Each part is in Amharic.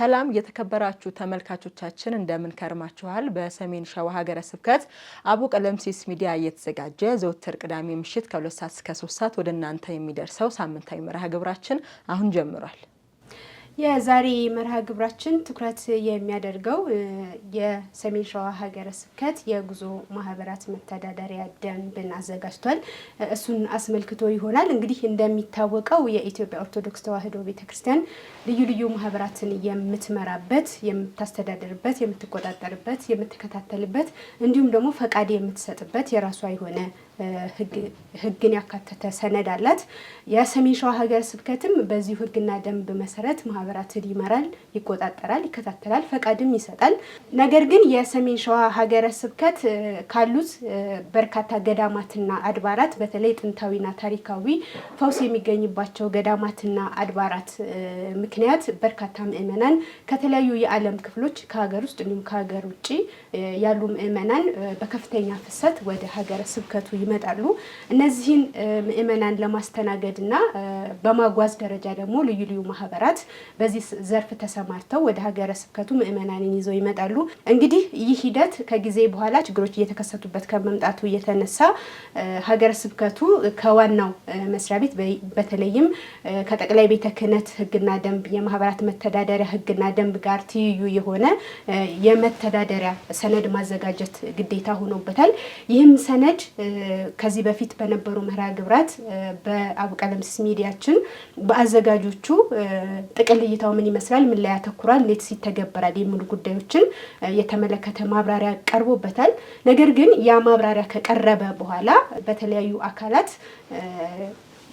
ሰላም የተከበራችሁ ተመልካቾቻችን እንደምን ከርማችኋል? በሰሜን ሸዋ ሀገረ ስብከት አቡ ቀለምሲስ ሚዲያ እየተዘጋጀ ዘወትር ቅዳሜ ምሽት ከ2 ሰዓት እስከ 3 ሰዓት ወደ እናንተ የሚደርሰው ሳምንታዊ መርሃ ግብራችን አሁን ጀምሯል። የዛሬ መርሃ ግብራችን ትኩረት የሚያደርገው የሰሜን ሸዋ ሀገረ ስብከት የጉዞ ማህበራት መተዳደሪያ ደንብን አዘጋጅቷል። እሱን አስመልክቶ ይሆናል። እንግዲህ እንደሚታወቀው የኢትዮጵያ ኦርቶዶክስ ተዋሕዶ ቤተክርስቲያን ልዩ ልዩ ማህበራትን የምትመራበት፣ የምታስተዳድርበት፣ የምትቆጣጠርበት፣ የምትከታተልበት እንዲሁም ደግሞ ፈቃድ የምትሰጥበት የራሷ የሆነ ህግን ያካተተ ሰነድ አላት። የሰሜን ሸዋ ሀገረ ስብከትም በዚሁ ህግና ደንብ መሰረት ማህበራትን ይመራል፣ ይቆጣጠራል፣ ይከታተላል፣ ፈቃድም ይሰጣል። ነገር ግን የሰሜን ሸዋ ሀገረ ስብከት ካሉት በርካታ ገዳማትና አድባራት በተለይ ጥንታዊና ታሪካዊ ፈውስ የሚገኝባቸው ገዳማትና አድባራት ምክንያት በርካታ ምእመናን ከተለያዩ የዓለም ክፍሎች ከሀገር ውስጥ እንዲሁም ከሀገር ውጭ ያሉ ምእመናን በከፍተኛ ፍሰት ወደ ሀገረ ስብከቱ ይመጣሉ። እነዚህን ምእመናን ለማስተናገድና በማጓዝ ደረጃ ደግሞ ልዩ ልዩ ማህበራት በዚህ ዘርፍ ተሰማርተው ወደ ሀገረ ስብከቱ ምእመናንን ይዘው ይመጣሉ። እንግዲህ ይህ ሂደት ከጊዜ በኋላ ችግሮች እየተከሰቱበት ከመምጣቱ የተነሳ ሀገረ ስብከቱ ከዋናው መስሪያ ቤት በተለይም ከጠቅላይ ቤተ ክህነት ህግና ደንብ የማህበራት መተዳደሪያ ህግና ደንብ ጋር ትይዩ የሆነ የመተዳደሪያ ሰነድ ማዘጋጀት ግዴታ ሆኖበታል። ይህም ሰነድ ከዚህ በፊት በነበሩ መርሃ ግብራት በአቡ ቀለምሲስ ሚዲያችን በአዘጋጆቹ ጥቅል እይታው ምን ይመስላል፣ ምን ላይ ያተኩራል፣ እንዴት ይተገበራል የሚሉ ጉዳዮችን የተመለከተ ማብራሪያ ቀርቦበታል። ነገር ግን ያ ማብራሪያ ከቀረበ በኋላ በተለያዩ አካላት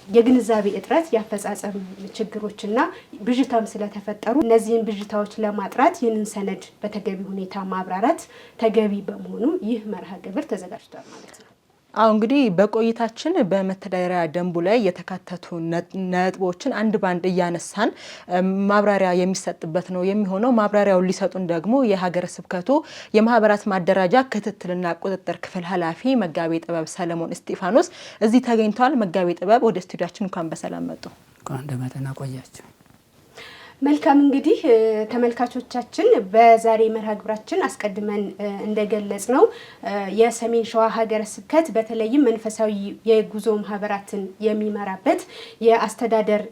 የግንዛቤ እጥረት፣ ያፈጻጸም ችግሮችና ብዥታም ስለተፈጠሩ እነዚህን ብዥታዎች ለማጥራት ይህንን ሰነድ በተገቢ ሁኔታ ማብራራት ተገቢ በመሆኑ ይህ መርሃ ግብር ተዘጋጅቷል ማለት ነው። እንግዲህ በቆይታችን በመተዳደሪያ ደንቡ ላይ የተካተቱ ነጥቦችን አንድ ባንድ እያነሳን ማብራሪያ የሚሰጥበት ነው የሚሆነው። ማብራሪያውን ሊሰጡን ደግሞ የሀገረ ስብከቱ የማህበራት ማደራጃ ክትትልና ቁጥጥር ክፍል ኃላፊ መጋቤ ጥበብ ሰለሞን እስጢፋኖስ እዚህ ተገኝተዋል። መጋቤ ጥበብ ወደ ስቱዲያችን እንኳን በሰላም መጡ። እንኳን ደህና ቆያችሁ። መልካም እንግዲህ ተመልካቾቻችን በዛሬ መርሃ ግብራችን አስቀድመን እንደገለጽ ነው የሰሜን ሸዋ ሀገረ ስብከት በተለይም መንፈሳዊ የጉዞ ማህበራትን የሚመራበት የአስተዳደር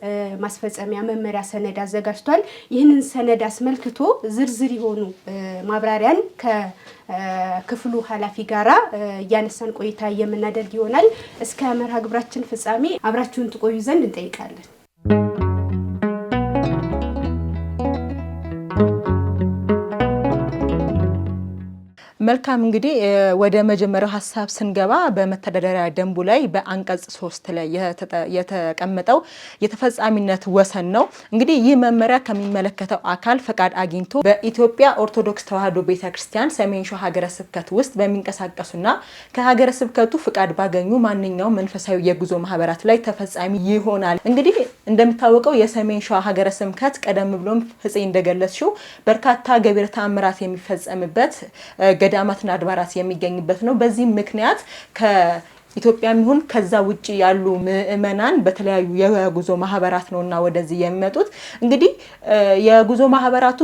ማስፈጸሚያ መመሪያ ሰነድ አዘጋጅቷል። ይህንን ሰነድ አስመልክቶ ዝርዝር የሆኑ ማብራሪያን ከክፍሉ ኃላፊ ጋራ እያነሳን ቆይታ የምናደርግ ይሆናል። እስከ መርሃ ግብራችን ፍጻሜ አብራችሁን ትቆዩ ዘንድ እንጠይቃለን። መልካም እንግዲህ ወደ መጀመሪያው ሀሳብ ስንገባ በመተዳደሪያ ደንቡ ላይ በአንቀጽ 3 ላይ የተቀመጠው የተፈጻሚነት ወሰን ነው። እንግዲህ ይህ መመሪያ ከሚመለከተው አካል ፈቃድ አግኝቶ በኢትዮጵያ ኦርቶዶክስ ተዋሕዶ ቤተክርስቲያን ሰሜን ሸዋ ሀገረ ስብከት ውስጥ በሚንቀሳቀሱና ከሀገረ ስብከቱ ፈቃድ ባገኙ ማንኛውም መንፈሳዊ የጉዞ ማህበራት ላይ ተፈጻሚ ይሆናል። እንግዲህ እንደሚታወቀው የሰሜን ሸዋ ሀገረ ስብከት ቀደም ብሎም ፍፄ እንደገለጽሽው በርካታ ገቢረ ተአምራት የሚፈጸምበት ገዳማትና አድባራት የሚገኝበት ነው። በዚህ ምክንያት ከኢትዮጵያም ይሁን ከዛ ውጪ ያሉ ምእመናን በተለያዩ የጉዞ ማህበራት ነውና ወደዚህ የሚመጡት። እንግዲህ የጉዞ ማህበራቱ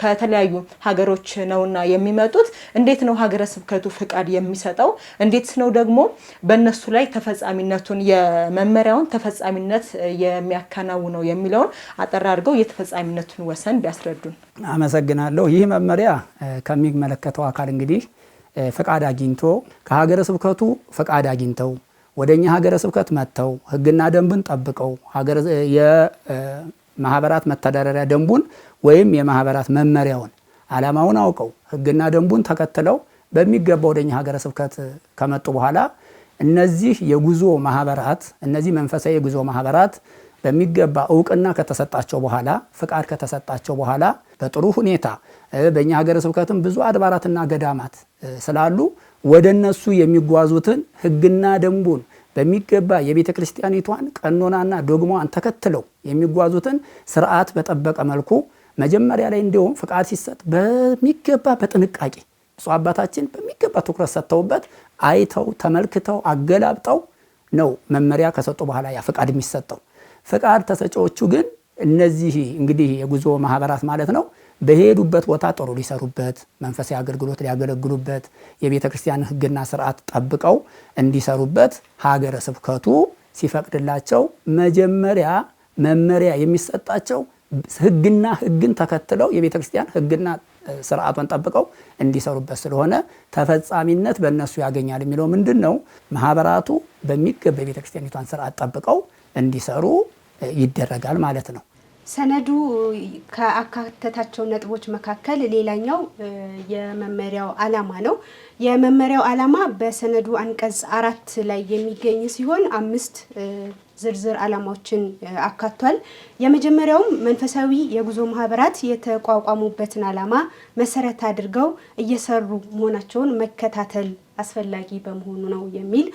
ከተለያዩ ሀገሮች ነውና የሚመጡት። እንዴት ነው ሀገረ ስብከቱ ፍቃድ የሚሰጠው? እንዴት ነው ደግሞ በእነሱ ላይ ተፈጻሚነቱን የመመሪያውን ተፈጻሚነት የሚያከናውነው የሚለውን አጠር አድርገው የተፈጻሚነቱን ወሰን ቢያስረዱን። አመሰግናለሁ። ይህ መመሪያ ከሚመለከተው አካል እንግዲህ ፈቃድ አግኝቶ ከሀገረ ስብከቱ ፈቃድ አግኝተው ወደኛ ሀገረ ስብከት መጥተው ህግና ደንብን ጠብቀው የማህበራት መተዳደሪያ ደንቡን ወይም የማህበራት መመሪያውን ዓላማውን አውቀው ህግና ደንቡን ተከትለው በሚገባ ወደኛ ሀገረ ስብከት ከመጡ በኋላ እነዚህ የጉዞ ማህበራት እነዚህ መንፈሳዊ የጉዞ ማህበራት በሚገባ እውቅና ከተሰጣቸው በኋላ ፍቃድ ከተሰጣቸው በኋላ በጥሩ ሁኔታ በእኛ ሀገረ ስብከትም ብዙ አድባራትና ገዳማት ስላሉ ወደነሱ የሚጓዙትን ህግና ደንቡን በሚገባ የቤተ ክርስቲያኒቷን ቀኖናና ዶግማዋን ተከትለው የሚጓዙትን ስርዓት በጠበቀ መልኩ መጀመሪያ ላይ እንደውም ፍቃድ ሲሰጥ በሚገባ በጥንቃቄ ብፁዕ አባታችን በሚገባ ትኩረት ሰጥተውበት አይተው ተመልክተው አገላብጠው ነው መመሪያ ከሰጡ በኋላ ያ ፍቃድ የሚሰጠው። ፍቃድ ተሰጪዎቹ ግን እነዚህ እንግዲህ የጉዞ ማህበራት ማለት ነው በሄዱበት ቦታ ጥሩ ሊሰሩበት፣ መንፈሳዊ አገልግሎት ሊያገለግሉበት፣ የቤተ ክርስቲያን ሕግና ስርዓት ጠብቀው እንዲሰሩበት ሀገረ ስብከቱ ሲፈቅድላቸው መጀመሪያ መመሪያ የሚሰጣቸው ሕግን ተከትለው የቤተ ክርስቲያን ሕግና ስርዓቱን ጠብቀው እንዲሰሩበት ስለሆነ ተፈጻሚነት በእነሱ ያገኛል የሚለው ምንድነው? ማህበራቱ በሚገባ የቤተ ክርስቲያኒቷን ስርዓት ጠብቀው እንዲሰሩ ይደረጋል ማለት ነው። ሰነዱ ከአካተታቸው ነጥቦች መካከል ሌላኛው የመመሪያው ዓላማ ነው። የመመሪያው ዓላማ በሰነዱ አንቀጽ 4 ላይ የሚገኝ ሲሆን 5 ዝርዝር ዓላማዎችን አካቷል። የመጀመሪያውም መንፈሳዊ የጉዞ ማህበራት የተቋቋሙበትን ዓላማ መሰረት አድርገው እየሰሩ መሆናቸውን መከታተል አስፈላጊ በመሆኑ ነው የሚል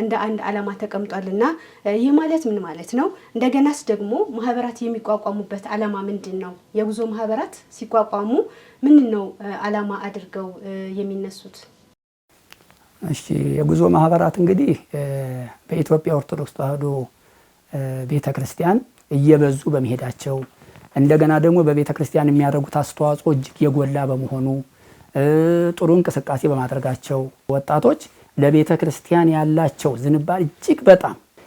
እንደ አንድ ዓላማ ተቀምጧልና ይህ ማለት ምን ማለት ነው? እንደገናስ ደግሞ ማህበራት የሚቋቋሙበት ዓላማ ምንድን ነው? የጉዞ ማህበራት ሲቋቋሙ ምን ነው ዓላማ አድርገው የሚነሱት? እሺ፣ የጉዞ ማህበራት እንግዲህ በኢትዮጵያ ኦርቶዶክስ ተዋሕዶ ቤተክርስቲያን እየበዙ በመሄዳቸው እንደገና ደግሞ በቤተክርስቲያን የሚያደርጉት አስተዋጽኦ እጅግ የጎላ በመሆኑ ጥሩ እንቅስቃሴ በማድረጋቸው ወጣቶች ለቤተ ክርስቲያን ያላቸው ዝንባሌ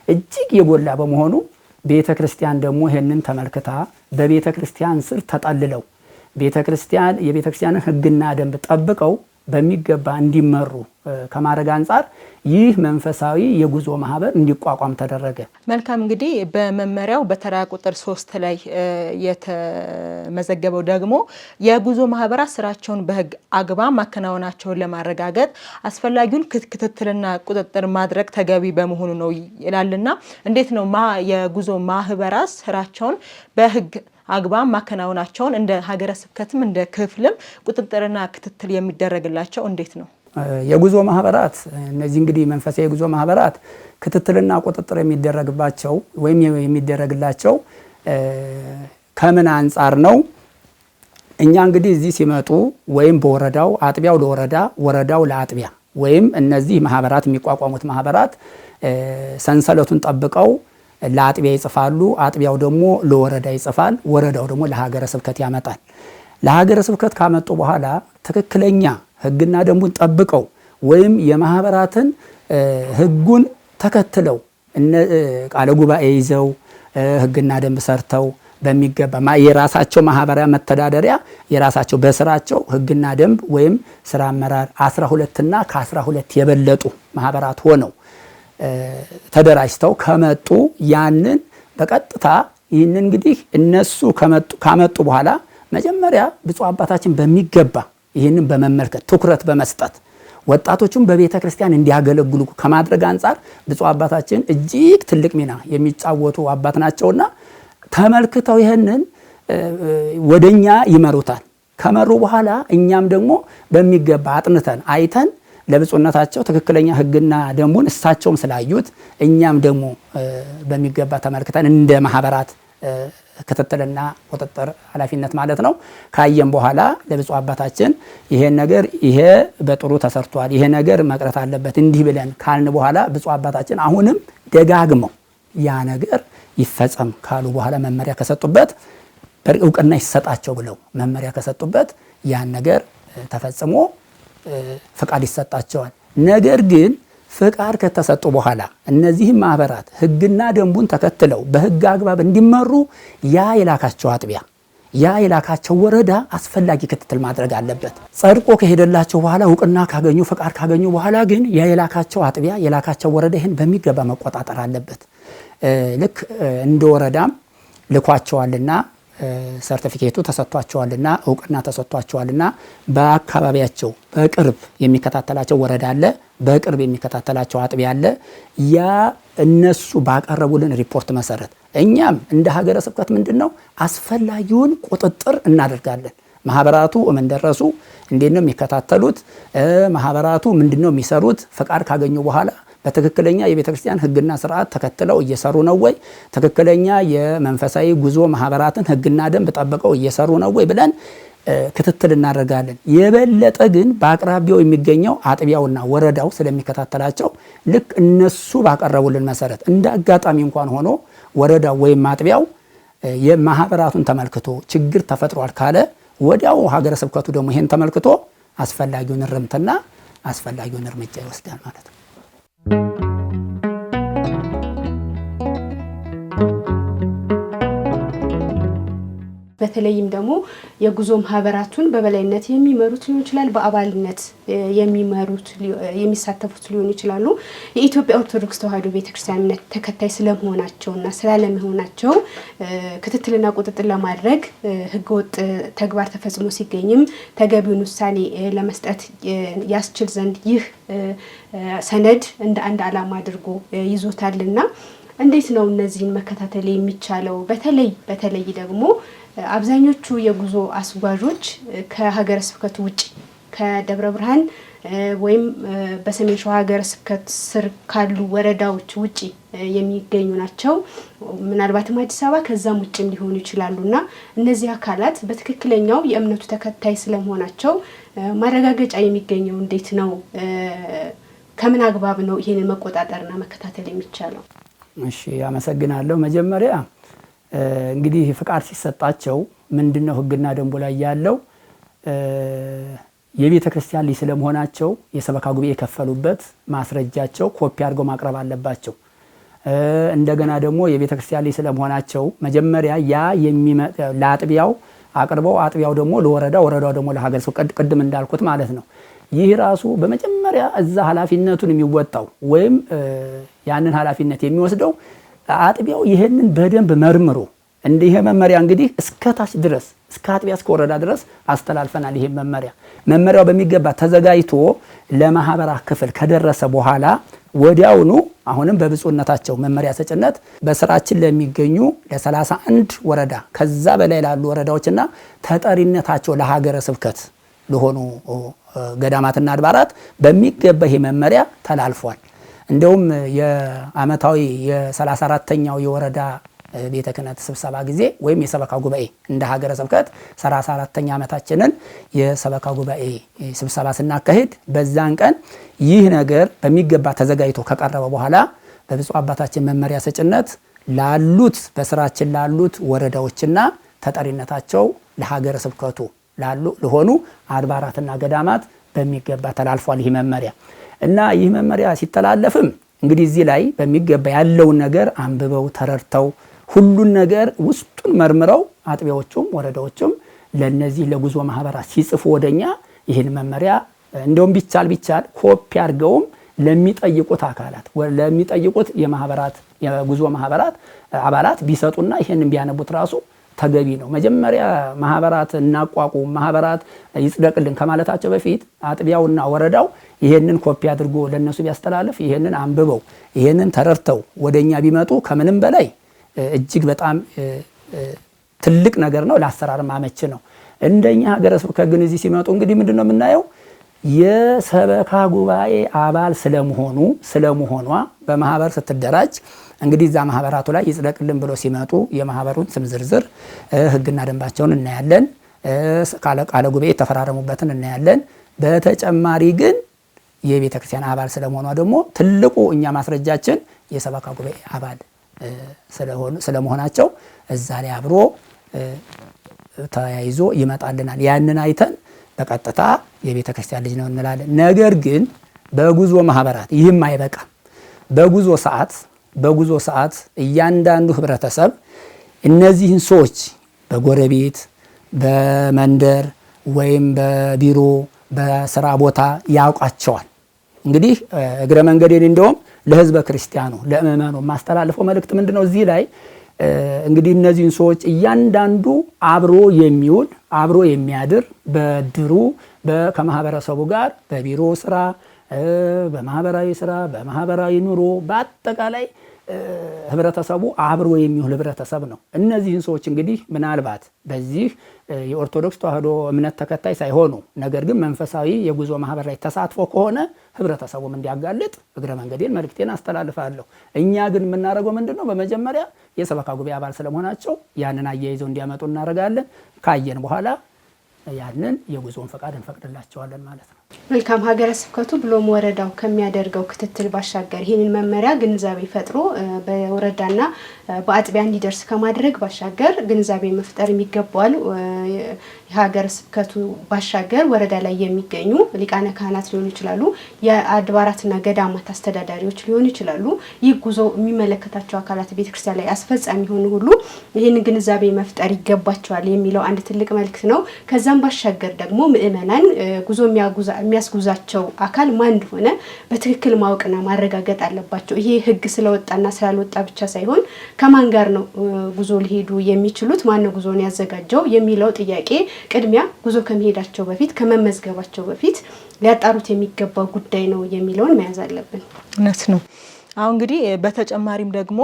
እጅግ የጎላ በመሆኑ ቤተ ክርስቲያን ደግሞ ይሄንን ተመልክታ በቤተ ክርስቲያን ስር ተጠልለው የቤተ ክርስቲያንን ሕግና ደንብ ጠብቀው በሚገባ እንዲመሩ ከማድረግ አንጻር ይህ መንፈሳዊ የጉዞ ማህበር እንዲቋቋም ተደረገ። መልካም። እንግዲህ በመመሪያው በተራ ቁጥር 3 ላይ የተመዘገበው ደግሞ የጉዞ ማህበራት ስራቸውን በህግ አግባብ ማከናወናቸውን ለማረጋገጥ አስፈላጊውን ክትትልና ቁጥጥር ማድረግ ተገቢ በመሆኑ ነው ይላልና እንዴት ነው የጉዞ ማህበራት ስራቸውን በህግ አግባብ ማከናወናቸውን እንደ ሀገረ ስብከትም እንደ ክፍልም ቁጥጥርና ክትትል የሚደረግላቸው እንዴት ነው? የጉዞ ማህበራት እነዚህ እንግዲህ መንፈሳዊ የጉዞ ማህበራት ክትትልና ቁጥጥር የሚደረግባቸው ወይም የሚደረግላቸው ከምን አንጻር ነው? እኛ እንግዲህ እዚህ ሲመጡ ወይም በወረዳው አጥቢያው ለወረዳ ወረዳው ለአጥቢያ ወይም እነዚህ ማህበራት የሚቋቋሙት ማህበራት ሰንሰለቱን ጠብቀው ለአጥቢያ ይጽፋሉ። አጥቢያው ደግሞ ለወረዳ ይጽፋል። ወረዳው ደግሞ ለሀገረ ስብከት ያመጣል። ለሀገረ ስብከት ካመጡ በኋላ ትክክለኛ ሕግና ደንቡን ጠብቀው ወይም የማህበራትን ሕጉን ተከትለው ቃለ ጉባኤ ይዘው ሕግና ደንብ ሰርተው በሚገባ የራሳቸው ማህበራዊ መተዳደሪያ የራሳቸው በስራቸው ሕግና ደንብ ወይም ስራ አመራር 12ና ከ12 የበለጡ ማህበራት ሆነው ተደራጅተው ከመጡ ያንን በቀጥታ ይህንን እንግዲህ እነሱ ካመጡ በኋላ መጀመሪያ ብፁዕ አባታችን በሚገባ ይህንን በመመልከት ትኩረት በመስጠት ወጣቶቹም በቤተ ክርስቲያን እንዲያገለግሉ ከማድረግ አንጻር ብፁዕ አባታችን እጅግ ትልቅ ሚና የሚጫወቱ አባት ናቸውና ተመልክተው ይህንን ወደኛ ይመሩታል። ከመሩ በኋላ እኛም ደግሞ በሚገባ አጥንተን አይተን ለብፁዕነታቸው ትክክለኛ ሕግና ደንቡን እሳቸውም ስላዩት እኛም ደግሞ በሚገባ ተመልክተን እንደ ማህበራት ክትትልና ቁጥጥር ኃላፊነት ማለት ነው ካየን በኋላ ለብፁዕ አባታችን ይሄን ነገር ይሄ በጥሩ ተሰርቷል፣ ይሄ ነገር መቅረት አለበት እንዲህ ብለን ካልን በኋላ ብፁዕ አባታችን አሁንም ደጋግመው ያ ነገር ይፈጸም ካሉ በኋላ መመሪያ ከሰጡበት እውቅና ይሰጣቸው ብለው መመሪያ ከሰጡበት ያን ነገር ተፈጽሞ ፍቃድ ይሰጣቸዋል። ነገር ግን ፍቃድ ከተሰጡ በኋላ እነዚህም ማህበራት ሕግና ደንቡን ተከትለው በሕግ አግባብ እንዲመሩ ያ የላካቸው አጥቢያ ያ የላካቸው ወረዳ አስፈላጊ ክትትል ማድረግ አለበት። ጸድቆ ከሄደላቸው በኋላ እውቅና ካገኙ ፍቃድ ካገኙ በኋላ ግን ያ የላካቸው አጥቢያ የላካቸው ወረዳ ይህን በሚገባ መቆጣጠር አለበት። ልክ እንደ ወረዳም ልኳቸዋልና ሰርቲፊኬቱ ተሰጥቷቸዋልና እውቅና ተሰጥቷቸዋልና በአካባቢያቸው በቅርብ የሚከታተላቸው ወረዳ አለ፣ በቅርብ የሚከታተላቸው አጥቢያ አለ። ያ እነሱ ባቀረቡልን ሪፖርት መሰረት እኛም እንደ ሀገረ ስብከት ምንድነው አስፈላጊውን ቁጥጥር እናደርጋለን። ማህበራቱ ምን ደረሱ፣ እንዴት ነው የሚከታተሉት፣ ማህበራቱ ምንድነው የሚሰሩት፣ ፍቃድ ካገኙ በኋላ በትክክለኛ የቤተ ክርስቲያን ሕግና ስርዓት ተከትለው እየሰሩ ነው ወይ፣ ትክክለኛ የመንፈሳዊ ጉዞ ማህበራትን ሕግና ደንብ ጠብቀው እየሰሩ ነው ወይ ብለን ክትትል እናደርጋለን። የበለጠ ግን በአቅራቢያው የሚገኘው አጥቢያውና ወረዳው ስለሚከታተላቸው ልክ እነሱ ባቀረቡልን መሰረት እንደ አጋጣሚ እንኳን ሆኖ ወረዳው ወይም አጥቢያው የማህበራቱን ተመልክቶ ችግር ተፈጥሯል ካለ ወዲያው ሀገረ ስብከቱ ደግሞ ይሄን ተመልክቶ አስፈላጊውን እርምትና አስፈላጊውን እርምጃ ይወስዳል ማለት ነው። በተለይም ደግሞ የጉዞ ማህበራቱን በበላይነት የሚመሩት ሊሆን ይችላል፣ በአባልነት የሚመሩት የሚሳተፉት ሊሆን ይችላሉ። የኢትዮጵያ ኦርቶዶክስ ተዋሕዶ ቤተክርስቲያን እምነት ተከታይ ስለመሆናቸውና ስላለመሆናቸው ክትትልና ቁጥጥር ለማድረግ ህገወጥ ተግባር ተፈጽሞ ሲገኝም ተገቢውን ውሳኔ ለመስጠት ያስችል ዘንድ ይህ ሰነድ እንደ አንድ ዓላማ አድርጎ ይዞታልና እንዴት ነው እነዚህን መከታተል የሚቻለው? በተለይ ደግሞ አብዛኞቹ የጉዞ አስጓዦች ከሀገረ ስብከቱ ውጪ ከደብረ ብርሃን ወይም በሰሜን ሸዋ ሀገረ ስብከት ስር ካሉ ወረዳዎች ውጪ የሚገኙ ናቸው። ምናልባትም አዲስ አበባ ከዛም ውጭም ሊሆኑ ይችላሉና እነዚህ አካላት በትክክለኛው የእምነቱ ተከታይ ስለመሆናቸው ማረጋገጫ የሚገኘው እንዴት ነው? ከምን አግባብ ነው ይሄንን መቆጣጠርና መከታተል የሚቻለው? እሺ፣ አመሰግናለሁ። መጀመሪያ እንግዲህ ፍቃድ ሲሰጣቸው ምንድነው ህግና ደንቡ ላይ ያለው የቤተ ክርስቲያን ልጅ ስለመሆናቸው የሰበካ ጉባኤ የከፈሉበት ማስረጃቸው ኮፒ አድርገው ማቅረብ አለባቸው። እንደገና ደግሞ የቤተ ክርስቲያን ልጅ ስለመሆናቸው መጀመሪያ ያ ለአጥቢያው አቅርበው አጥቢያው ደግሞ ለወረዳው ደግሞ ለሀገረ ስብከት ቅድም እንዳልኩት ማለት ነው። ይህ ራሱ በመጀመሪያ እዛ ኃላፊነቱን የሚወጣው ወይም ያንን ኃላፊነት የሚወስደው አጥቢያው ይሄንን በደንብ መርምሮ እንዲህ መመሪያ እንግዲህ እስከታች ድረስ እስከ አጥቢያ እስከ ወረዳ ድረስ አስተላልፈናል። ይሄ መመሪያው በሚገባ ተዘጋጅቶ ለማህበራት ክፍል ከደረሰ በኋላ ወዲያውኑ አሁንም በብፁዕነታቸው መመሪያ ሰጭነት በስራችን ለሚገኙ ለ31 ወረዳ ከዛ በላይ ላሉ ወረዳዎችና ተጠሪነታቸው ለሀገረ ስብከት ለሆኑ ገዳማትና አድባራት በሚገባ ይሄ መመሪያ ተላልፏል። እንደውም የአመታዊ የ34ኛው የወረዳ ቤተ ክህነት ስብሰባ ጊዜ ወይም የሰበካ ጉባኤ እንደ ሀገረ ስብከት 34ኛ ዓመታችንን የሰበካ ጉባኤ ስብሰባ ስናካሄድ በዛን ቀን ይህ ነገር በሚገባ ተዘጋጅቶ ከቀረበ በኋላ በብፁዕ አባታችን መመሪያ ሰጭነት ላሉት በስራችን ላሉት ወረዳዎችና ተጠሪነታቸው ለሀገረ ስብከቱ ለሆኑ አድባራትና ገዳማት በሚገባ ተላልፏል ይህ መመሪያ እና ይህ መመሪያ ሲተላለፍም እንግዲህ እዚህ ላይ በሚገባ ያለውን ነገር አንብበው ተረድተው ሁሉን ነገር ውስጡን መርምረው አጥቢያዎቹም ወረዳዎቹም ለነዚህ ለጉዞ ማህበራት ሲጽፉ ወደኛ ይህን መመሪያ እንደውም ቢቻል ኮፒ አድርገውም ለሚጠይቁት አካላት ለሚጠይቁት የማህበራት የጉዞ ማህበራት አባላት ቢሰጡና ይሄንን ቢያነቡት ራሱ ተገቢ ነው። መጀመሪያ ማህበራት እናቋቁም ማህበራት ይጽደቅልን ከማለታቸው በፊት አጥቢያውና ወረዳው ይሄንን ኮፒ አድርጎ ለነሱ ቢያስተላልፍ ይሄንን አንብበው ይሄንን ተረድተው ወደኛ ቢመጡ ከምንም በላይ እጅግ በጣም ትልቅ ነገር ነው። ለአሰራር ማመች ነው። እንደኛ ሀገረ ስብከት ግን እዚህ ሲመጡ እንግዲህ ምንድነው የምናየው የሰበካ ጉባኤ አባል ስለመሆኗ በማህበር ስትደራጅ እንግዲህ እዛ ማህበራቱ ላይ ይጽደቅልን ብሎ ሲመጡ የማህበሩን ስም ዝርዝር ህግና ደንባቸውን እናያለን። ቃለ ጉባኤ ተፈራረሙበትን እናያለን። በተጨማሪ ግን የቤተ ክርስቲያን አባል ስለመሆኗ ደግሞ ትልቁ እኛ ማስረጃችን የሰበካ ጉባኤ አባል ስለመሆናቸው እዛ ላይ አብሮ ተያይዞ ይመጣልናል። ያንን አይተን በቀጥታ የቤተ ክርስቲያን ልጅ ነው እንላለን። ነገር ግን በጉዞ ማህበራት ይህም አይበቃም። በጉዞ ሰዓት እያንዳንዱ ህብረተሰብ እነዚህን ሰዎች በጎረቤት በመንደር ወይም በቢሮ በስራ ቦታ ያውቃቸዋል። እንግዲህ እግረ መንገዴን እንደውም ለህዝበ ክርስቲያኑ ለምእመኑ ማስተላለፈው መልእክት ምንድነው እዚህ ላይ እንግዲህ እነዚህን ሰዎች እያንዳንዱ አብሮ የሚውል አብሮ የሚያድር በድሩ ከማህበረሰቡ ጋር በቢሮ ስራ በማህበራዊ ስራ በማህበራዊ ኑሮ በአጠቃላይ ህብረተሰቡ አብሮ የሚውል ህብረተሰብ ነው። እነዚህን ሰዎች እንግዲህ ምናልባት በዚህ የኦርቶዶክስ ተዋሕዶ እምነት ተከታይ ሳይሆኑ ነገር ግን መንፈሳዊ የጉዞ ማህበር ላይ ተሳትፎ ከሆነ ህብረተሰቡም እንዲያጋልጥ እግረ መንገዴን መልእክቴን አስተላልፋለሁ። እኛ ግን የምናደርገው ምንድነው በመጀመሪያ የሰበካ ጉባኤ አባል ስለመሆናቸው ያንን አያይዘው እንዲያመጡ እናደርጋለን። ካየን በኋላ ያንን የጉዞውን ፈቃድ እንፈቅድላቸዋለን ማለት ነው። መልካም ሀገረ ስብከቱ ብሎም ወረዳው ከሚያደርገው ክትትል ባሻገር ይህንን መመሪያ ግንዛቤ ፈጥሮ በወረዳና በአጥቢያ እንዲደርስ ከማድረግ ባሻገር ግንዛቤ መፍጠር የሚገባዋል። የሀገረ ስብከቱ ባሻገር ወረዳ ላይ የሚገኙ ሊቃነ ካህናት ሊሆኑ ይችላሉ፣ የአድባራትና ገዳማት አስተዳዳሪዎች ሊሆኑ ይችላሉ። ይህ ጉዞ የሚመለከታቸው አካላት ቤተክርስቲያን ላይ አስፈጻሚ ሆኑ ሁሉ ይህን ግንዛቤ መፍጠር ይገባቸዋል የሚለው አንድ ትልቅ መልእክት ነው። ከዛም ባሻገር ደግሞ ምእመናን ጉዞ የሚያስጉዛቸው አካል ማን እንደሆነ በትክክል ማወቅና ማረጋገጥ አለባቸው። ይሄ ሕግ ስለወጣና ስላልወጣ ብቻ ሳይሆን ከማን ጋር ነው ጉዞ ሊሄዱ የሚችሉት፣ ማን ነው ጉዞን ያዘጋጀው የሚለው ጥያቄ ቅድሚያ ጉዞ ከመሄዳቸው በፊት ከመመዝገባቸው በፊት ሊያጣሩት የሚገባው ጉዳይ ነው የሚለውን መያዝ አለብን። እውነት ነው። አሁን እንግዲህ በተጨማሪም ደግሞ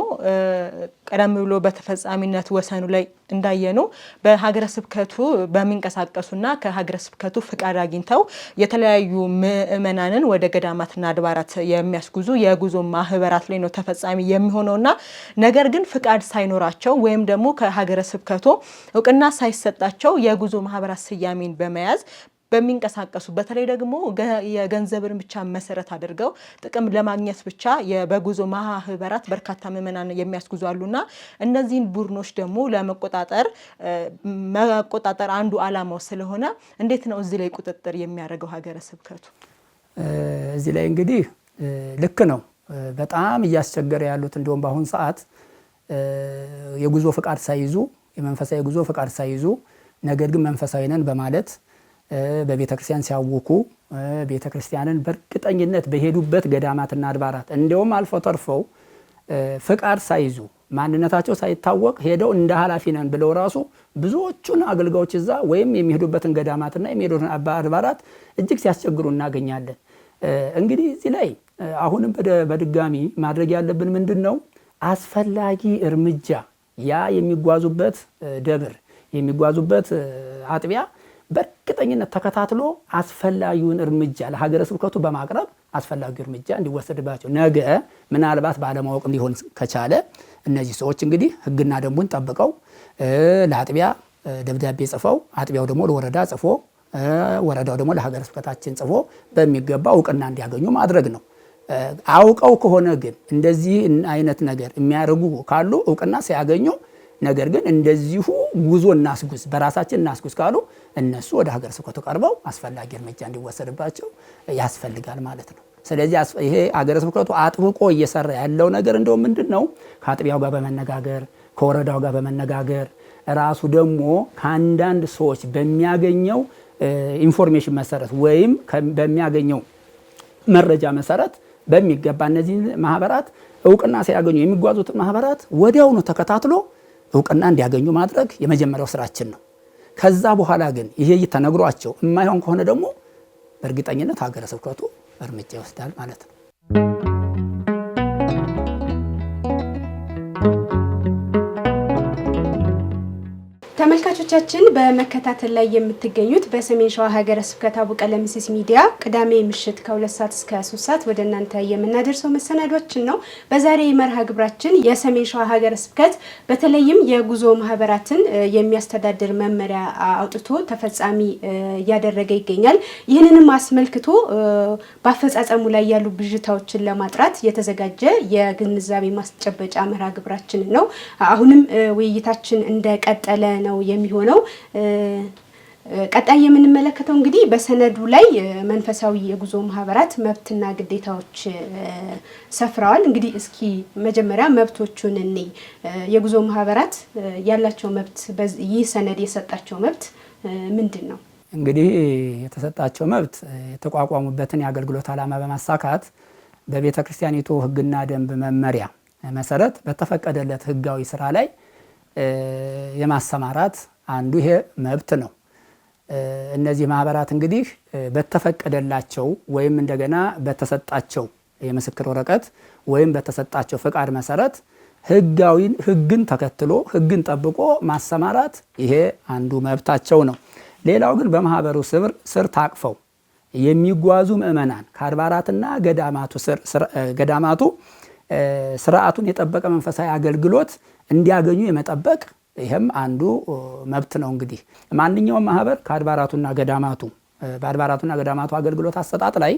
ቀደም ብሎ በተፈጻሚነት ወሰኑ ላይ እንዳየነው በሀገረ ስብከቱ በሚንቀሳቀሱና ከሀገረ ስብከቱ ፍቃድ አግኝተው የተለያዩ ምእመናንን ወደ ገዳማትና አድባራት የሚያስጉዙ የጉዞ ማህበራት ላይ ነው ተፈጻሚ የሚሆነውና ነገር ግን ፍቃድ ሳይኖራቸው ወይም ደግሞ ከሀገረ ስብከቱ እውቅና ሳይሰጣቸው የጉዞ ማህበራት ስያሜን በመያዝ በሚንቀሳቀሱ በተለይ ደግሞ የገንዘብን ብቻ መሰረት አድርገው ጥቅም ለማግኘት ብቻ በጉዞ ማህበራት በርካታ ምዕመናን የሚያስጉዙ አሉና እነዚህን ቡድኖች ደግሞ መቆጣጠር አንዱ ዓላማው ስለሆነ እንዴት ነው እዚህ ላይ ቁጥጥር የሚያደርገው ሀገረ ስብከቱ? እዚህ ላይ እንግዲህ ልክ ነው። በጣም እያስቸገረ ያሉት እንደውም በአሁኑ ሰዓት የጉዞ ፍቃድ ሳይዙ የመንፈሳዊ ጉዞ ፍቃድ ሳይዙ ነገር ግን መንፈሳዊ ነን በማለት በቤተ ክርስቲያን ሲያውኩ ቤተ ክርስቲያንን በእርግጠኝነት በሄዱበት ገዳማትና አድባራት እንደውም አልፎ ተርፈው ፍቃድ ሳይዙ ማንነታቸው ሳይታወቅ ሄደው እንደ ኃላፊ ነን ብለው ራሱ ብዙዎቹን አገልጋዮች እዛ ወይም የሚሄዱበትን ገዳማትና የሚሄዱትን አድባራት እጅግ ሲያስቸግሩ እናገኛለን። እንግዲህ እዚህ ላይ አሁንም በድጋሚ ማድረግ ያለብን ምንድን ነው? አስፈላጊ እርምጃ ያ የሚጓዙበት ደብር የሚጓዙበት አጥቢያ በእርግጠኝነት ተከታትሎ አስፈላጊውን እርምጃ ለሀገረ ስብከቱ በማቅረብ አስፈላጊው እርምጃ እንዲወሰድባቸው ነገ ምናልባት ባለማወቅ ሊሆን ከቻለ እነዚህ ሰዎች እንግዲህ ሕግና ደንቡን ጠብቀው ለአጥቢያ ደብዳቤ ጽፈው አጥቢያው ደግሞ ለወረዳ ጽፎ ወረዳው ደግሞ ለሀገረ ስብከታችን ጽፎ በሚገባ እውቅና እንዲያገኙ ማድረግ ነው። አውቀው ከሆነ ግን እንደዚህ አይነት ነገር የሚያደርጉ ካሉ እውቅና ሲያገኙ ነገር ግን እንደዚሁ ጉዞ እናስጉዝ በራሳችን እናስጉዝ ካሉ እነሱ ወደ ሀገረ ስብከቱ ቀርበው አስፈላጊ እርምጃ እንዲወሰድባቸው ያስፈልጋል ማለት ነው። ስለዚህ ይሄ ሀገረ ስብከቱ አጥብቆ እየሰራ ያለው ነገር እንደው ምንድነው? ከአጥቢያው ጋር በመነጋገር ከወረዳው ጋር በመነጋገር ራሱ ደግሞ ከአንዳንድ ሰዎች በሚያገኘው ኢንፎርሜሽን መሰረት ወይም በሚያገኘው መረጃ መሰረት በሚገባ እነዚህ ማህበራት እውቅና ሲያገኙ የሚጓዙት ማህበራት ወዲያውኑ ተከታትሎ እውቅና እንዲያገኙ ማድረግ የመጀመሪያው ስራችን ነው። ከዛ በኋላ ግን ይሄ ተነግሯቸው የማይሆን ከሆነ ደግሞ በእርግጠኝነት ሀገረ ስብከቱ እርምጃ ይወስዳል ማለት ነው። ተመልካቾቻችን በመከታተል ላይ የምትገኙት በሰሜን ሸዋ ሀገረ ስብከት አቡነ ቀለምሲስ ሚዲያ ቅዳሜ ምሽት ከ2 ሰዓት እስከ 3 ሰዓት ወደ እናንተ የምናደርሰው መሰናዶችን ነው። በዛሬ መርሃ ግብራችን የሰሜን ሸዋ ሀገረ ስብከት በተለይም የጉዞ ማህበራትን የሚያስተዳድር መመሪያ አውጥቶ ተፈጻሚ እያደረገ ይገኛል። ይህንንም አስመልክቶ በአፈጻጸሙ ላይ ያሉ ብዥታዎችን ለማጥራት የተዘጋጀ የግንዛቤ ማስጨበጫ መርሃ ግብራችን ነው። አሁንም ውይይታችን እንደቀጠለ ነው የሚሆነው። ቀጣይ የምንመለከተው እንግዲህ በሰነዱ ላይ መንፈሳዊ የጉዞ ማህበራት መብትና ግዴታዎች ሰፍረዋል። እንግዲህ እስኪ መጀመሪያ መብቶቹን እንይ። የጉዞ ማህበራት ያላቸው መብት ይህ ሰነድ የሰጣቸው መብት ምንድን ነው? እንግዲህ የተሰጣቸው መብት የተቋቋሙበትን የአገልግሎት ዓላማ በማሳካት በቤተ ክርስቲያኒቱ ሕግና ደንብ መመሪያ መሰረት በተፈቀደለት ሕጋዊ ስራ ላይ የማሰማራት አንዱ ይሄ መብት ነው። እነዚህ ማህበራት እንግዲህ በተፈቀደላቸው ወይም እንደገና በተሰጣቸው የምስክር ወረቀት ወይም በተሰጣቸው ፍቃድ መሰረት ሕግን ተከትሎ ሕግን ጠብቆ ማሰማራት ይሄ አንዱ መብታቸው ነው። ሌላው ግን በማህበሩ ስር ታቅፈው የሚጓዙ ምእመናን ከአድባራትና ገዳማቱ ስርዓቱን የጠበቀ መንፈሳዊ አገልግሎት እንዲያገኙ የመጠበቅ ይሄም አንዱ መብት ነው። እንግዲህ ማንኛውም ማህበር ከአድባራቱና ገዳማቱ በአድባራቱና ገዳማቱ አገልግሎት አሰጣጥ ላይ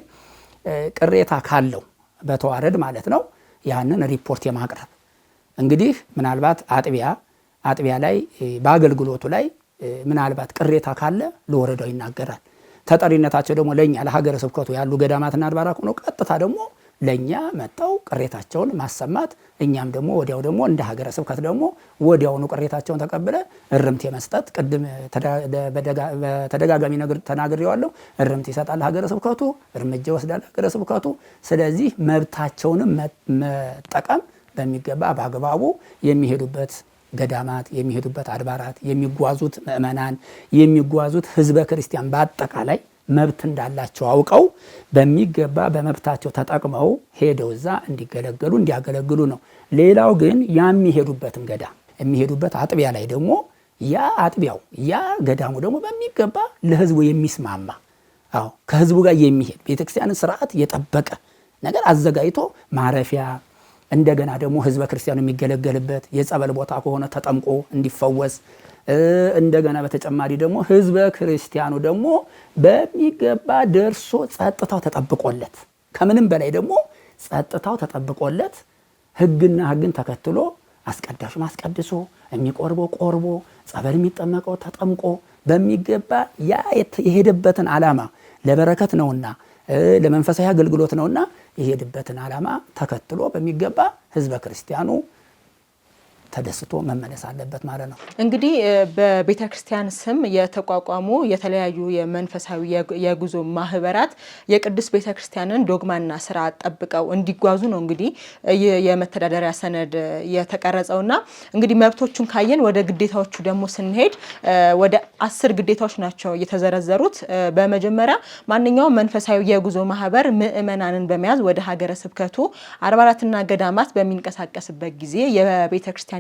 ቅሬታ ካለው በተዋረድ ማለት ነው ያንን ሪፖርት የማቅረብ እንግዲህ ምናልባት አጥቢያ ላይ በአገልግሎቱ ላይ ምናልባት ቅሬታ ካለ ለወረዳው ይናገራል። ተጠሪነታቸው ደግሞ ለኛ ለሀገረ ስብከቱ ያሉ ገዳማትና አድባራት ሆኖ ቀጥታ ደግሞ ለኛ መጣው ቅሬታቸውን ማሰማት እኛም ደግሞ ወዲያው ደግሞ እንደ ሀገረ ስብከት ደግሞ ወዲያውኑ ቅሬታቸውን ተቀብለ እርምት የመስጠት ቅድም በተደጋጋሚ ነገር ተናግሬዋለሁ። እርምት ይሰጣል ሀገረ ስብከቱ፣ እርምጃ ይወስዳል ሀገረ ስብከቱ። ስለዚህ መብታቸውን መጠቀም በሚገባ በአግባቡ የሚሄዱበት ገዳማት የሚሄዱበት አድባራት የሚጓዙት ምእመናን የሚጓዙት ህዝበ ክርስቲያን በአጠቃላይ መብት እንዳላቸው አውቀው በሚገባ በመብታቸው ተጠቅመው ሄደው እዛ እንዲገለገሉ እንዲያገለግሉ ነው። ሌላው ግን የሚሄዱበትን ገዳም የሚሄዱበት አጥቢያ ላይ ደግሞ ያ አጥቢያው ያ ገዳሙ ደግሞ በሚገባ ለህዝቡ የሚስማማ ከህዝቡ ጋር የሚሄድ ቤተክርስቲያንን ስርዓት የጠበቀ ነገር አዘጋጅቶ ማረፊያ እንደገና ደግሞ ህዝበ ክርስቲያኑ የሚገለገልበት የጸበል ቦታ ከሆነ ተጠምቆ እንዲፈወስ እንደገና በተጨማሪ ደግሞ ህዝበ ክርስቲያኑ ደግሞ በሚገባ ደርሶ ጸጥታው ተጠብቆለት ከምንም በላይ ደግሞ ጸጥታው ተጠብቆለት ህግን ተከትሎ አስቀዳሹ ማስቀድሶ የሚቆርበው ቆርቦ ጸበል የሚጠመቀው ተጠምቆ በሚገባ ያ የሄደበትን ዓላማ ለበረከት ነውና ለመንፈሳዊ አገልግሎት ነውና የሄደበትን ዓላማ ተከትሎ በሚገባ ህዝበ ክርስቲያኑ ተደስቶ መመለስ አለበት ማለት ነው። እንግዲህ በቤተ ክርስቲያን ስም የተቋቋሙ የተለያዩ የመንፈሳዊ የጉዞ ማህበራት የቅዱስ ቤተ ክርስቲያንን ዶግማና ስርዓት ጠብቀው እንዲጓዙ ነው እንግዲህ የመተዳደሪያ ሰነድ የተቀረጸውና እንግዲህ መብቶቹን ካየን ወደ ግዴታዎቹ ደግሞ ስንሄድ ወደ 10 ግዴታዎች ናቸው የተዘረዘሩት። በመጀመሪያ ማንኛውም መንፈሳዊ የጉዞ ማህበር ምእመናንን በመያዝ ወደ ሀገረ ስብከቱ አድባራትና ገዳማት በሚንቀሳቀስበት ጊዜ የቤተ ክርስቲያን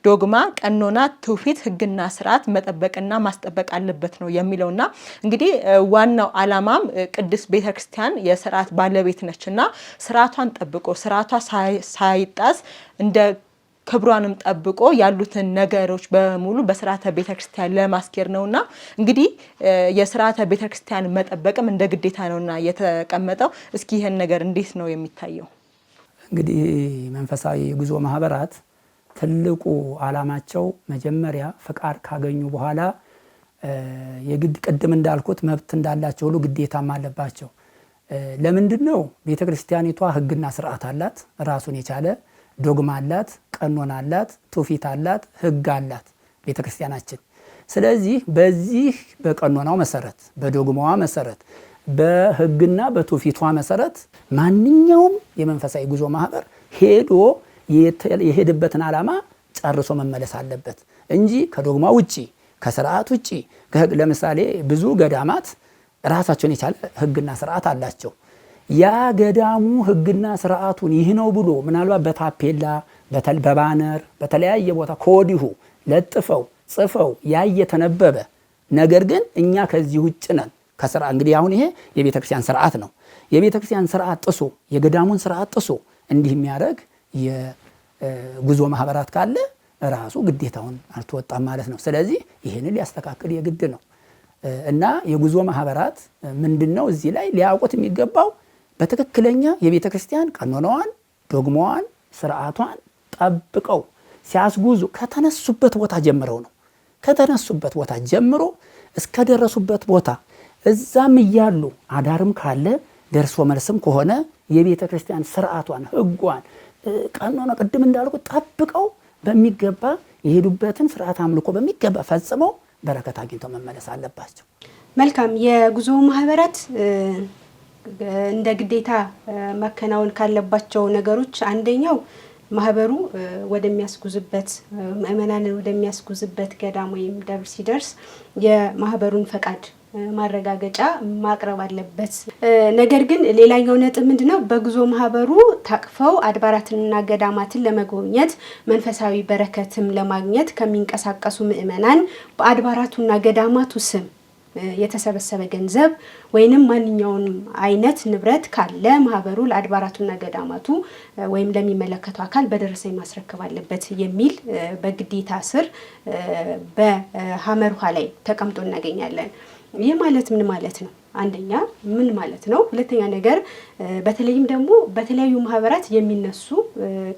ዶግማ፣ ቀኖና፣ ትውፊት፣ ህግና ስርዓት መጠበቅና ማስጠበቅ አለበት ነው የሚለውና እንግዲህ ዋናው ዓላማም ቅድስት ቤተክርስቲያን የስርዓት ባለቤት ነችና ስርዓቷን ጠብቆ ስርዓቷ ሳይጣስ እንደ ክብሯንም ጠብቆ ያሉትን ነገሮች በሙሉ በስርዓተ ቤተክርስቲያን ለማስኬድ ነውና እንግዲህ የስርዓተ ቤተክርስቲያን መጠበቅም እንደ ግዴታ ነውና የተቀመጠው። እስኪ ይሄን ነገር እንዴት ነው የሚታየው? እንግዲህ መንፈሳዊ የጉዞ ማህበራት ትልቁ ዓላማቸው መጀመሪያ ፍቃድ ካገኙ በኋላ የግድ ቅድም እንዳልኩት መብት እንዳላቸው ሁሉ ግዴታም አለባቸው። ለምንድነው? ቤተክርስቲያኒቷ ህግና ስርዓት አላት፣ ራሱን የቻለ ዶግማ አላት፣ ቀኖና አላት፣ ትውፊት አላት፣ ህግ አላት ቤተክርስቲያናችን። ስለዚህ በዚህ በቀኖናው መሰረት በዶግማዋ መሰረት በህግና በትውፊቷ መሰረት ማንኛውም የመንፈሳዊ ጉዞ ማህበር ሄዶ የሄደበትን ዓላማ ጨርሶ መመለስ አለበት እንጂ ከዶግማ ውጪ ከስርዓት ውጪ ለምሳሌ ብዙ ገዳማት ራሳቸውን የቻለ ህግና ስርዓት አላቸው። ያ ገዳሙ ህግና ስርዓቱን ይህ ነው ብሎ ምናልባት በታፔላ በባነር በተለያየ ቦታ ከወዲሁ ለጥፈው ጽፈው ያየተነበበ ነገር ግን እኛ ከዚህ ውጭ ነን ከስራ እንግዲህ አሁን ይሄ የቤተክርስቲያን ስርዓት ነው። የቤተክርስቲያን ስርዓት ጥሶ የገዳሙን ስርዓት ጥሶ እንዲህ የሚያደርግ የጉዞ ማህበራት ካለ ራሱ ግዴታውን አልተወጣም ማለት ነው። ስለዚህ ይሄንን ሊያስተካክል የግድ ነው እና የጉዞ ማህበራት ምንድነው እዚህ ላይ ሊያውቁት የሚገባው በትክክለኛ የቤተክርስቲያን ቀኖናዋን ዶግማዋን ስርዓቷን ጠብቀው ሲያስጉዙ ከተነሱበት ቦታ ጀምረው ነው ከተነሱበት ቦታ ጀምሮ እስከ ደረሱበት ቦታ እዛም ይያሉ አዳርም ካለ ደርሶ መልስም ከሆነ የቤተክርስቲያን ስርዓቷን ህጓን ቀኖና ቅድም እንዳልኩት ጠብቀው በሚገባ የሄዱበትን ስርዓት አምልኮ በሚገባ ፈጽመው በረከት አግኝተው መመለስ አለባቸው። መልካም። የጉዞ ማህበራት እንደ ግዴታ መከናወን ካለባቸው ነገሮች አንደኛው ማህበሩ ወደሚያስጉዝበት ምእመናንን ወደሚያስጉዝበት ገዳም ወይም ደብር ሲደርስ የማህበሩን ፈቃድ ማረጋገጫ ማቅረብ አለበት። ነገር ግን ሌላኛው ነጥብ ምንድነው? በጉዞ ማህበሩ ታቅፈው አድባራትንና ገዳማትን ለመጎብኘት መንፈሳዊ በረከትም ለማግኘት ከሚንቀሳቀሱ ምእመናን በአድባራቱና ገዳማቱ ስም የተሰበሰበ ገንዘብ ወይንም ማንኛውንም አይነት ንብረት ካለ ማህበሩ ለአድባራቱና ገዳማቱ ወይም ለሚመለከተው አካል በደረሰኝ ማስረከብ አለበት የሚል በግዴታ ስር በሐመር ውሃ ላይ ተቀምጦ እናገኛለን። ይህ ማለት ምን ማለት ነው? አንደኛ ምን ማለት ነው? ሁለተኛ ነገር በተለይም ደግሞ በተለያዩ ማህበራት የሚነሱ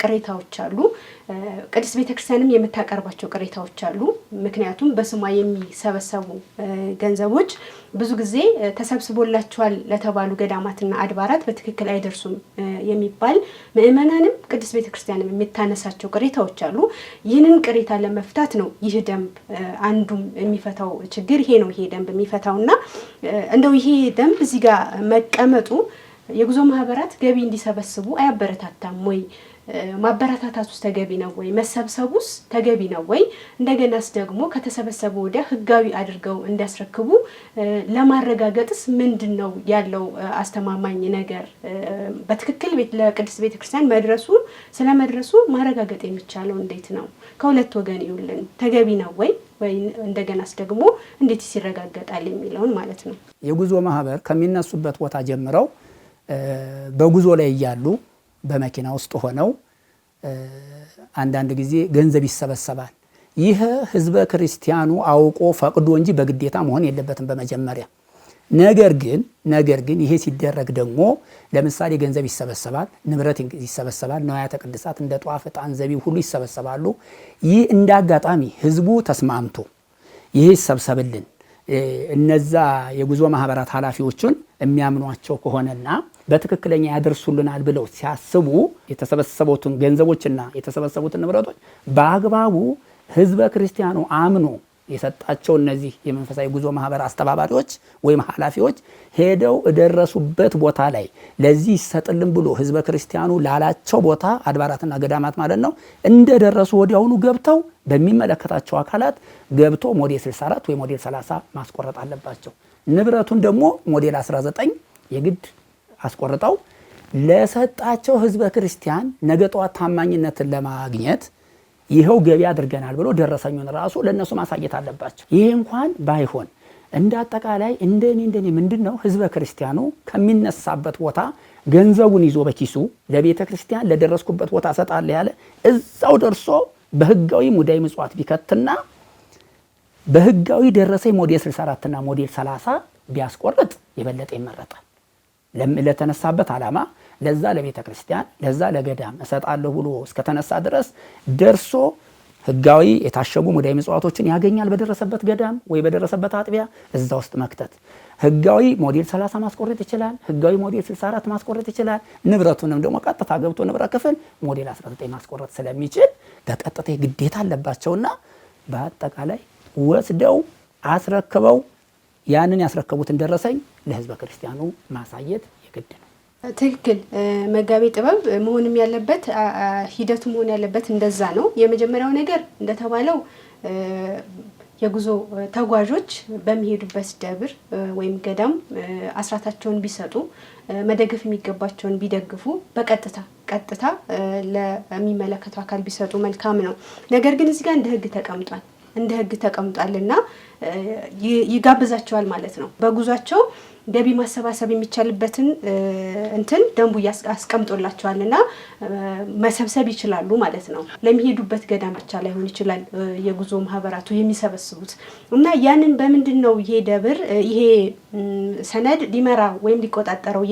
ቅሬታዎች አሉ። ቅድስት ቤተክርስቲያንም የምታቀርባቸው ቅሬታዎች አሉ። ምክንያቱም በስሟ የሚሰበሰቡ ገንዘቦች ብዙ ጊዜ ተሰብስቦላቸዋል ለተባሉ ገዳማትና አድባራት በትክክል አይደርሱም የሚባል ምእመናንም ቅድስት ቤተክርስቲያንም የምታነሳቸው ቅሬታዎች አሉ። ይህንን ቅሬታ ለመፍታት ነው ይህ ደንብ አንዱም የሚፈታው ችግር ይሄ ነው። ይሄ ደንብ የሚፈታውና እንደው ይሄ ደንብ እዚህ ጋር መቀመጡ የጉዞ ማህበራት ገቢ እንዲሰበስቡ አያበረታታም ወይ? ማበረታታቱስ ተገቢ ነው ወይ? መሰብሰቡስ ተገቢ ነው ወይ? እንደገናስ ደግሞ ከተሰበሰቡ ወዲያ ህጋዊ አድርገው እንዲያስረክቡ ለማረጋገጥስ ምንድነው ያለው አስተማማኝ ነገር? በትክክል ለቅድስት ቤተክርስቲያን ስለመድረሱ ማረጋገጥ የሚቻለው እንዴት ነው? ከሁለት ወገን ይውልን ተገቢ ነው ወይ እንደገናስ ደግሞ እንዴት ይረጋገጣል የሚለውን ማለት ነው። የጉዞ ማህበር ከሚነሱበት ቦታ ጀምረው በጉዞ ላይ እያሉ በመኪና ውስጥ ሆነው አንዳንድ ጊዜ ገንዘብ ይሰበሰባል። ይህ ህዝበ ክርስቲያኑ አውቆ ፈቅዶ እንጂ በግዴታ መሆን የለበትም በመጀመሪያ። ነገር ግን ይሄ ሲደረግ ደግሞ ለምሳሌ ገንዘብ ይሰበሰባል፣ ንብረት ይሰበሰባል፣ ንዋያተ ቅድሳት እንደ ጧፍ፣ ዕጣን፣ ዘቢብ ሁሉ ይሰበሰባሉ። ይህ እንዳጋጣሚ ህዝቡ ተስማምቶ ይሄ ይሰብሰብልን እነዛ የጉዞ ማህበራት ኃላፊዎቹን የሚያምኗቸው ከሆነና በትክክለኛ ያደርሱልናል ብለው ሲያስቡ የተሰበሰቡትን ገንዘቦችና የተሰበሰቡትን ንብረቶች በአግባቡ ህዝበ ክርስቲያኑ አምኖ የሰጣቸው እነዚህ የመንፈሳዊ ጉዞ ማህበር አስተባባሪዎች ወይም ኃላፊዎች ሄደው እደረሱበት ቦታ ላይ ለዚህ ይሰጥልን ብሎ ህዝበ ክርስቲያኑ ላላቸው ቦታ አድባራትና ገዳማት ማለት ነው እንደደረሱ ወዲያውኑ ገብተው በሚመለከታቸው አካላት ገብቶ ሞዴል 64 ወይ ሞዴል 30 ማስቆረጥ አለባቸው። ንብረቱን ደግሞ ሞዴል 19 የግድ አስቆርጠው ለሰጣቸው ህዝበ ክርስቲያን ነገ ጧት ታማኝነትን ለማግኘት ይሄው ገቢ አድርገናል ብሎ ደረሰኙን ራሱ ለነሱ ማሳየት አለባቸው። ይሄ እንኳን ባይሆን እንደ አጠቃላይ እንደኔ ምንድነው ህዝበ ክርስቲያኑ ከሚነሳበት ቦታ ገንዘቡን ይዞ በኪሱ ለቤተ ክርስቲያን ለደረስኩበት ቦታ ሰጣለ ያለ እዛው ደርሶ በህጋዊ ሙዳይ ምጽዋት ቢከትና በህጋዊ ደረሰኝ ሞዴል 64 እና ሞዴል 30 ቢያስቆርጥ የበለጠ ይመረጣል። ለተነሳበት ዓላማ ለዛ ለቤተ ክርስቲያን ለዛ ለገዳም እሰጣለሁ ብሎ እስከተነሳ ድረስ ደርሶ ህጋዊ የታሸጉ ሙዳይ ምጽዋቶችን ያገኛል። በደረሰበት ገዳም ወይ በደረሰበት አጥቢያ እዛ ውስጥ መክተት ህጋዊ ሞዴል 30 ማስቆረጥ ይችላል። ህጋዊ ሞዴል 64 ማስቆረጥ ይችላል። ንብረቱንም ደግሞ ቀጥታ ገብቶ ንብረት ክፍል ሞዴል 19 ማስቆረጥ ስለሚችል በቀጥታ ግዴታ አለባቸውና በአጠቃላይ ወስደው አስረክበው ያንን ያስረከቡትን ደረሰኝ ለህዝበ ክርስቲያኑ ማሳየት የግድ ነው። ትክክል መጋቤ ጥበብ መሆንም ያለበት ሂደቱ መሆን ያለበት እንደዛ ነው። የመጀመሪያው ነገር እንደተባለው የጉዞ ተጓዦች በሚሄዱበት ደብር ወይም ገዳም አስራታቸውን ቢሰጡ መደገፍ የሚገባቸውን ቢደግፉ በቀጥታ ለሚመለከተው አካል ቢሰጡ መልካም ነው። ነገር ግን እዚህ ጋር እንደ ህግ ተቀምጧልና ይጋብዛቸዋል ማለት ነው። በጉዟቸው ገቢ ማሰባሰብ የሚቻልበትን ደንቡ አስቀምጦላቸዋልና መሰብሰብ ይችላሉ ማለት ነው። ለሚሄዱበት ገዳም ብቻ ላይሆን ይችላል የጉዞ ማህበራቱ የሚሰበስቡት እና ያንን በምንድነው ይሄ ደብር ይሄ ሰነድ ሊመራ ወይም ሊቆጣጠረው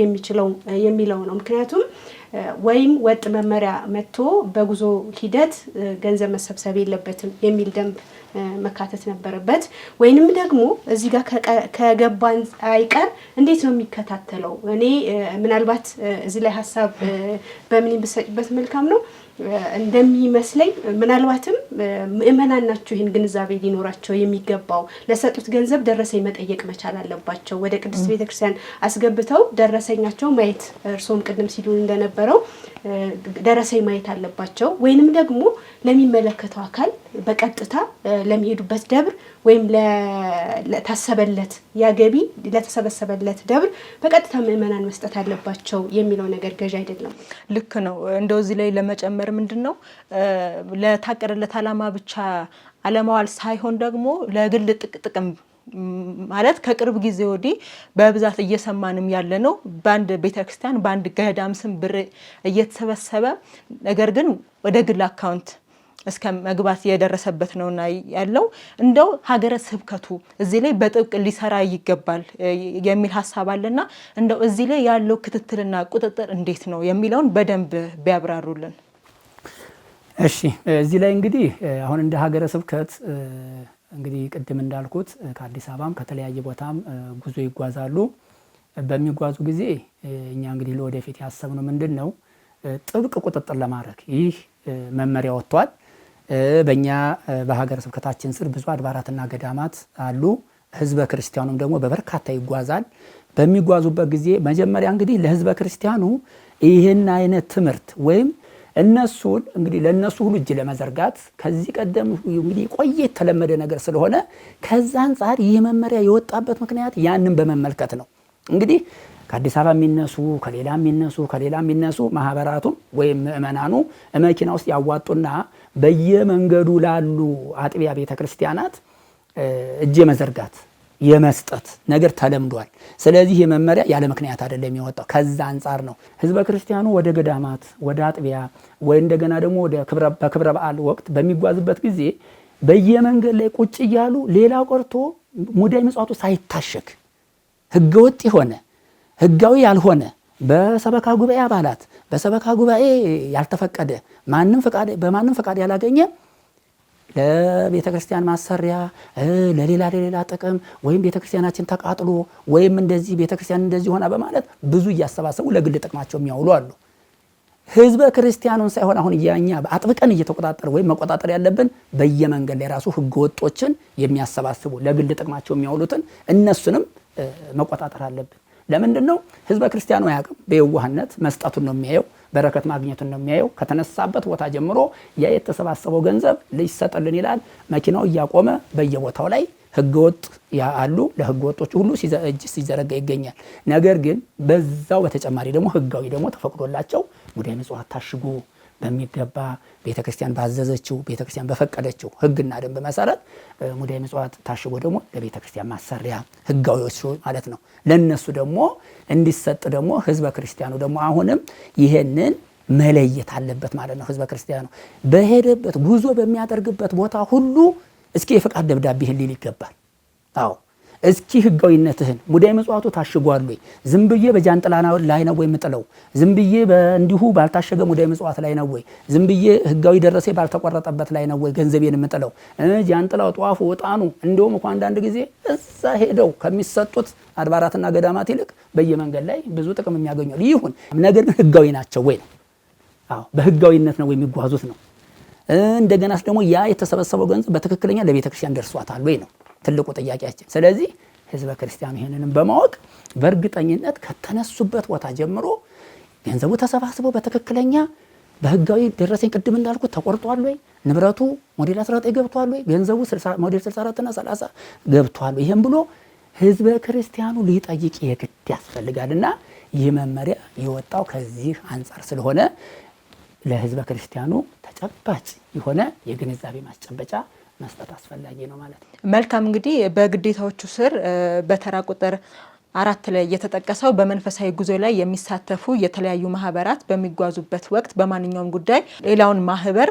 የሚለው ነው። ምክንያቱም ወይም ወጥ መመሪያ መጥቶ በጉዞ ሂደት ገንዘብ መሰብሰብ የለበትም የሚል ደንብ መካተት ነበረበት። ወይንም ደግሞ እዚህ ጋር ከገባን አይቀር እንዴት ነው የሚከታተለው? እኔ ምናልባት እዚህ ላይ ሀሳብ በምን ብሰጭበት መልካም ነው እንደሚመስለኝ ምናልባትም ምእመናን ናቸው ይህን ግንዛቤ ሊኖራቸው የሚገባው። ለሰጡት ገንዘብ ደረሰኝ መጠየቅ መቻል አለባቸው። ወደ ቅድስት ቤተክርስቲያን አስገብተው ደረሰኛቸው ማየት እርሶም ቅድም ሲሉ እንደነበረው ደረሰኝ ማየት አለባቸው። ወይንም ደግሞ ለሚመለከተው አካል በቀጥታ ለሚሄዱበት ደብር ወይም ለታሰበለት ያገቢ ለተሰበሰበለት ደብር በቀጥታ ምእመናን መስጠት አለባቸው የሚለው ነገር ገዥ አይደለም። ልክ ነው። እንደው እዚህ ላይ ለመጨመር ምንድነው ለታቀደለት ዓላማ ብቻ አለማዋል ሳይሆን ደግሞ ለግል ጥቅም ማለት ከቅርብ ጊዜ ወዲህ በብዛት እየሰማንም ያለ ነው። በአንድ ቤተክርስቲያን በአንድ ገዳም ስም ብር እየተሰበሰበ ነገር ግን ወደ ግል አካውንት እስከ መግባት የደረሰበት ነውና ያለው እንደው ሀገረ ስብከቱ እዚህ ላይ በጥብቅ ሊሰራ ይገባል የሚል ሀሳብ አለና እንደው እዚህ ላይ ያለው ክትትልና ቁጥጥር እንዴት ነው የሚለውን በደንብ ቢያብራሩልን። እሺ እዚህ ላይ እንግዲህ አሁን እንደ ሀገረ ስብከት እንግዲህ ቅድም እንዳልኩት ከአዲስ አበባም ከተለያየ ቦታም ጉዞ ይጓዛሉ። በሚጓዙ ጊዜ እኛ እንግዲህ ለወደፊት ያሰብነው ምንድነው ጥብቅ ቁጥጥር ለማድረግ ይህ መመሪያ ወጥቷል። በእኛ በሀገረ ስብከታችን ስር ብዙ አድባራትና ገዳማት አሉ። ህዝበ ክርስቲያኑም ደግሞ በበርካታ ይጓዛል። በሚጓዙበት ጊዜ መጀመሪያ እንግዲህ ለህዝበ ክርስቲያኑ ይህን አይነት ትምህርት ወይም እነሱን እንግዲህ ለነሱ ሁሉ እጅ ለመዘርጋት ከዚህ ቀደም እንግዲህ ቆየ የተለመደ ነገር ስለሆነ ከዛ አንፃር ይህ መመሪያ የወጣበት ምክንያት ያንን በመመልከት ነው። እንግዲህ ከአዲስ አበባ ከሌላ የሚነሱ ማህበራቱም ወይም ምእመናኑ መኪና ውስጥ ያዋጡና በየመንገዱ ላሉ አጥቢያ ቤተክርስቲያናት እጅ የመዘርጋት የመስጠት ነገር ተለምዷል። ስለዚህ የመመሪያ ያለ ምክንያት አይደለም የወጣው፣ ከዛ አንፃር ነው። ህዝበ ክርስቲያኑ ወደ ገዳማት ወደ አጥቢያ ወይ እንደገና ደግሞ ወደ በክብረ በዓል ወቅት በሚጓዝበት ጊዜ በየመንገድ ላይ ቁጭ እያሉ ሌላው ቀርቶ ሙዳይ ምጽዋቱ ሳይታሸግ ህገወጥ የሆነ ህጋዊ ያልሆነ በሰበካ ጉባኤ አባላት በሰበካ ጉባኤ ያልተፈቀደ በማንም ፈቃድ ያላገኘ ለቤተክርስቲያን ማሰሪያ ለሌላ ጥቅም ወይም ቤተክርስቲያናችን ተቃጥሎ ወይም እንደዚህ ቤተክርስቲያን እንደዚህ ሆና በማለት ብዙ እያሰባሰቡ ለግል ጥቅማቸው የሚያውሉ አሉ። ህዝበ ክርስቲያኑን ሳይሆን አሁን ያኛ አጥብቀን እየተቆጣጠረ ወይም መቆጣጠር ያለብን በየመንገድ ላይ ራሱ ህገወጦችን የሚያሰባስቡ ለግል ጥቅማቸው የሚያውሉትን እነሱንም መቆጣጠር አለብን። ለምንድነው? ህዝበ ክርስቲያኑ ያቅም በየዋህነት መስጠቱን ነው የሚያየው፣ በረከት ማግኘቱን ነው የሚያየው። ከተነሳበት ቦታ ጀምሮ ያ የተሰባሰበው ገንዘብ ሊሰጥልን ይላል። መኪናው እያቆመ በየቦታው ላይ ህገወጥ ያሉ ለህገወጦቹ ሁሉ እጅ ሲዘረጋ ይገኛል። ነገር ግን በዛው በተጨማሪ ደግሞ ህጋዊ ደግሞ ተፈቅዶላቸው ሙዳየ ምጽዋት ታሽጎ በሚገባ ቤተክርስቲያን ባዘዘችው ቤተክርስቲያን በፈቀደችው ህግና ደንብ መሰረት ሙዳየ ምጽዋት ታሽጎ ደግሞ ለቤተክርስቲያን ማሰሪያ ህጋዊዎች ማለት ነው ለነሱ ደግሞ እንዲሰጥ ደግሞ ህዝበ ክርስቲያኑ ደግሞ አሁንም ይሄንን መለየት አለበት ማለት ነው። ህዝበ ክርስቲያኑ በሄደበት ጉዞ በሚያደርግበት ቦታ ሁሉ እስኪ የፈቃድ ደብዳቤህን ሊል ይገባል። አዎ እስኪ ህጋዊነትህን ሙዳየ ምጽዋቱ ታሽጓል ወይ? ዝም ብዬ በጃንጥላ ላይ ነው ወይ የምጥለው? ዝም ብዬ እንዲሁ ባልታሸገ ሙዳየ ምጽዋት ላይ ነው ወይ? ዝም ብዬ ህጋዊ ደረሰ ባልተቆረጠበት ላይ ነው ወይ ገንዘቤን የምጥለው? ጃንጥላው፣ ጧፉ፣ ዕጣኑ እንደውም እንኳን አንዳንድ ጊዜ እዛ ሄደው ከሚሰጡት አድባራትና ገዳማት ይልቅ በየመንገድ ላይ ብዙ ጥቅም የሚያገኙ ይሁን፣ ነገር ግን ህጋዊ ናቸው ወይ ነው? አዎ በህጋዊነት ነው ወይ የሚጓዙት ነው። እንደገናስ ደግሞ ያ የተሰበሰበው ገንዘብ በትክክለኛ ለቤተክርስቲያን ደርሷታል ወይ ነው ትልቁ ጥያቄያችን። ስለዚህ ህዝበ ክርስቲያኑ ይሄንንም በማወቅ በእርግጠኝነት ከተነሱበት ቦታ ጀምሮ ገንዘቡ ተሰባስበው በትክክለኛ በህጋዊ ደረሰኝ ቅድም እንዳልኩት ተቆርጧል ወይ፣ ንብረቱ ሞዴል 19 ገብቷል ወይ፣ ገንዘቡ ሞዴል 64 እና 30 ገብቷል ወይ፣ ይሄን ብሎ ህዝበ ክርስቲያኑ ሊጠይቅ የግድ ያስፈልጋልና ይህ መመሪያ የወጣው ከዚህ አንፃር ስለሆነ ለህዝበ ክርስቲያኑ ተጨባጭ የሆነ የግንዛቤ ማስጨበጫ መስጠት አስፈላጊ ነው ማለት ነው። መልካም እንግዲህ በግዴታዎቹ ስር በተራ ቁጥር 4 ላይ የተጠቀሰው በመንፈሳዊ ጉዞ ላይ የሚሳተፉ የተለያዩ ማህበራት በሚጓዙበት ወቅት በማንኛውም ጉዳይ ሌላውን ማህበር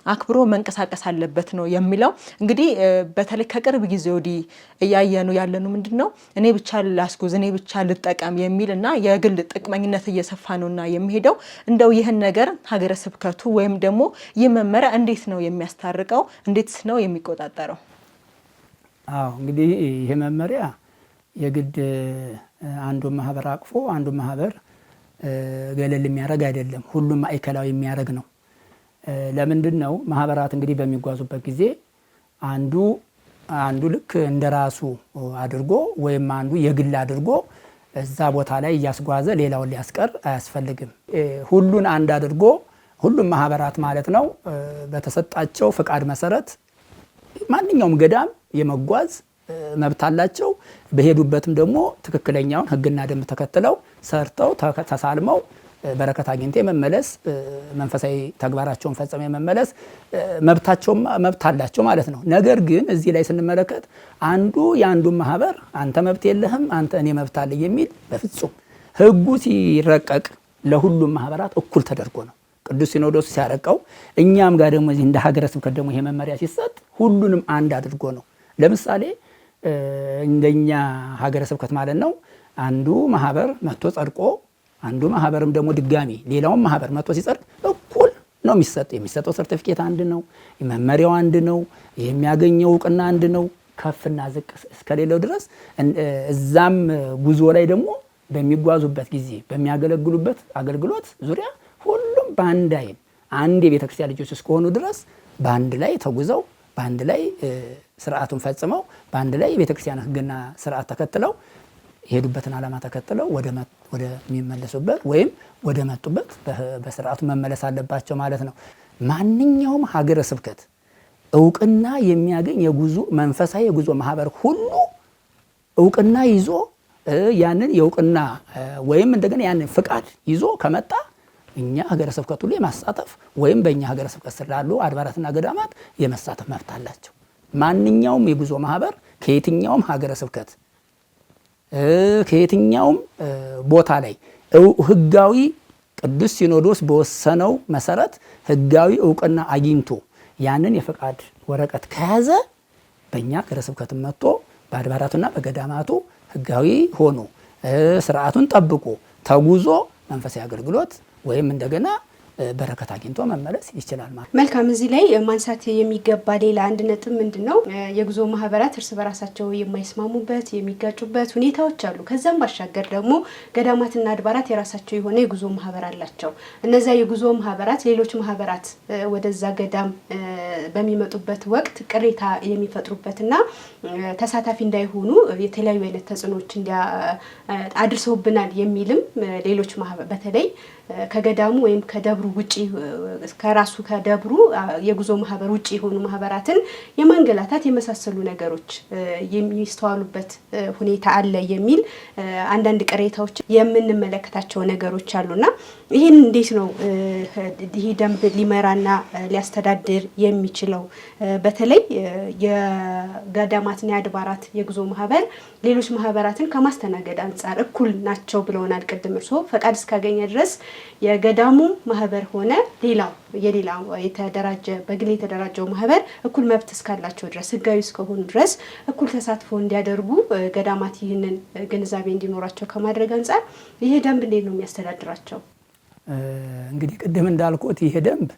አክብሮ መንቀሳቀስ አለበት ነው የሚለው። እንግዲህ በተለይ ከቅርብ ጊዜ ወዲህ እያየኑ ያለኑ ምንድነው እኔ ብቻ ላስጉዝ እኔ ብቻ ልጠቀም የሚልና የግል ጥቅመኝነት እየሰፋ ነውና የሚሄደው። እንደው ይህን ነገር ሀገረ ስብከቱ ወይም ደግሞ ይህ መመሪያ እንዴት ነው የሚያስታርቀው? እንዴትስ ነው የሚቆጣጠረው? አዎ እንግዲህ ይሄ መመሪያ የግድ አንዱን ማህበር አቅፎ አንዱን ማህበር ገለል የሚያደርግ አይደለም፣ ሁሉም ማዕከላዊ የሚያደርግ ነው። ለምንድን ነው ማህበራት እንግዲህ በሚጓዙበት ጊዜ አንዱ ልክ እንደራሱ አድርጎ ወይም አንዱ የግል አድርጎ እዛ ቦታ ላይ እያስጓዘ ሌላውን ሊያስቀር አያስፈልግም። ሁሉን አንድ አድርጎ ሁሉም ማህበራት ማለት ነው በተሰጣቸው ፍቃድ መሰረት ማንኛውም ገዳም የመጓዝ መብት አላቸው። በሄዱበትም ደግሞ ትክክለኛውን ህግና ደንብ ተከትለው ሰርተው ተሳልመው በረከት አግኝተው የመመለስ መንፈሳዊ ተግባራቸውን ፈጽመው የመመለስ መብት አላቸው ማለት ነው። ነገር ግን እዚህ ላይ ስንመለከት አንዱ የአንዱን ማህበር አንተ መብት የለህም አንተ እኔ መብት አለኝ የሚል በፍጹም ህጉ ሲረቀቅ ለሁሉም ማህበራት እኩል ተደርጎ ነው ቅዱስ ሲኖዶስ ሲያረቀው እኛም ጋር ደግሞ እዚህ እንደ ሀገረ ስብከት ደግሞ ይሄ መመሪያ ሲሰጥ ሁሉንም አንድ አድርጎ ነው። ለምሳሌ እንደኛ ሀገረ ስብከት ማለት ነው አንዱ ማህበር መጥቶ ጸድቆ አንዱ ማህበርም ደግሞ ድጋሚ ሌላውም ማህበር መጥቶ ሲጸድቅ እኩል ነው የሚሰጠው ሰርቲፊኬት አንድ ነው፣ መመሪያው አንድ ነው፣ የሚያገኘው እውቅና አንድ ነው። ከፍና ዝቅ እስከሌለው ድረስ እዛም ጉዞ ላይ ደግሞ በሚጓዙበት ጊዜ በሚያገለግሉበት አገልግሎት ዙሪያ ሁሉም በአንድ አይን አንድ የቤተክርስቲያን ልጆች እስከሆኑ ድረስ በአንድ ላይ ተጉዘው በአንድ ላይ ስርዓቱን ፈጽመው በአንድ ላይ የቤተክርስቲያን ሕግና ስርዓት ተከትለው የሄዱበትን ዓላማ ተከትለው ወደ የሚመለሱበት ወይም ወደ መጡበት በስርዓቱ መመለስ አለባቸው ማለት ነው። ማንኛውም ሀገረ ስብከት እውቅና የሚያገኝ የጉዞ መንፈሳዊ የጉዞ ማህበር ሁሉ እውቅና ይዞ ያንን የእውቅና ወይም እንደገና ያንን ፍቃድ ይዞ ከመጣ እኛ ሀገረ ስብከቱ ላይ ማሳተፍ ወይም በእኛ ሀገረ ስብከት ስር ላሉ አድባራትና ገዳማት የመሳተፍ መብት አላቸው። ማንኛውም የጉዞ ማህበር ከየትኛውም ሀገረ ስብከት ከየትኛውም ቦታ ላይ ህጋዊ ቅዱስ ሲኖዶስ በወሰነው መሰረት ህጋዊ እውቅና አግኝቶ ያንን የፈቃድ ወረቀት ከያዘ በእኛ ሀገረ ስብከት መጥቶ በአድባራቱና በገዳማቱ ህጋዊ ሆኖ ስርዓቱን ጠብቆ ተጉዞ መንፈሳዊ አገልግሎት ወይም እንደገና በረከት አግኝቶ መመለስ ይችላል ማለት። መልካም። እዚህ ላይ ማንሳት የሚገባ ሌላ አንድ ነጥብ ምንድነው የጉዞ ማህበራት እርስ በራሳቸው የማይስማሙበት የሚጋጩበት ሁኔታዎች አሉ። ከዛም ባሻገር ደግሞ ገዳማትና አድባራት የራሳቸው የሆነ የጉዞ ማህበር አላቸው። እነዛ የጉዞ ማህበራት ሌሎች ማህበራት ወደዛ ገዳም በሚመጡበት ወቅት ቅሬታ የሚፈጥሩበትና ተሳታፊ እንዳይሆኑ የተለያዩ አይነት ተጽዕኖዎች አድርሰውብናል የሚልም ሌሎች ማህበር በተለይ ከገዳሙ ወይም ከደብሩ ውጪ ከራሱ ከደብሩ የጉዞ ማህበር ውጪ የሆኑ ማህበራትን የማንገላታት የመሳሰሉ ነገሮች የሚስተዋሉበት ሁኔታ አለ የሚል አንዳንድ ቅሬታዎች የምንመለከታቸው ነገሮች አሉና ይህን እንዴት ነው ይህ ደንብ ሊመራና ሊያስተዳድር የሚችለው? በተለይ የገዳማትና የአድባራት የጉዞ ማህበር ሌሎች ማህበራትን ከማስተናገድ አንጻር እኩል ናቸው ብለውናል ቅድም እርስዎ። ፈቃድ እስካገኘ ድረስ የገዳሙ ማህበር ሆነ የሌላው የተደራጀ በግል የተደራጀው ማህበር እኩል መብት እስካላቸው ድረስ ህጋዊ እስከሆኑ ድረስ እኩል ተሳትፎ እንዲያደርጉ ገዳማት ይህንን ግንዛቤ እንዲኖራቸው ከማድረግ አንጻር ይሄ ደንብ እንዴት ነው የሚያስተዳድራቸው? እንግዲህ ቅድም እንዳልኩት ይሄ ደንብ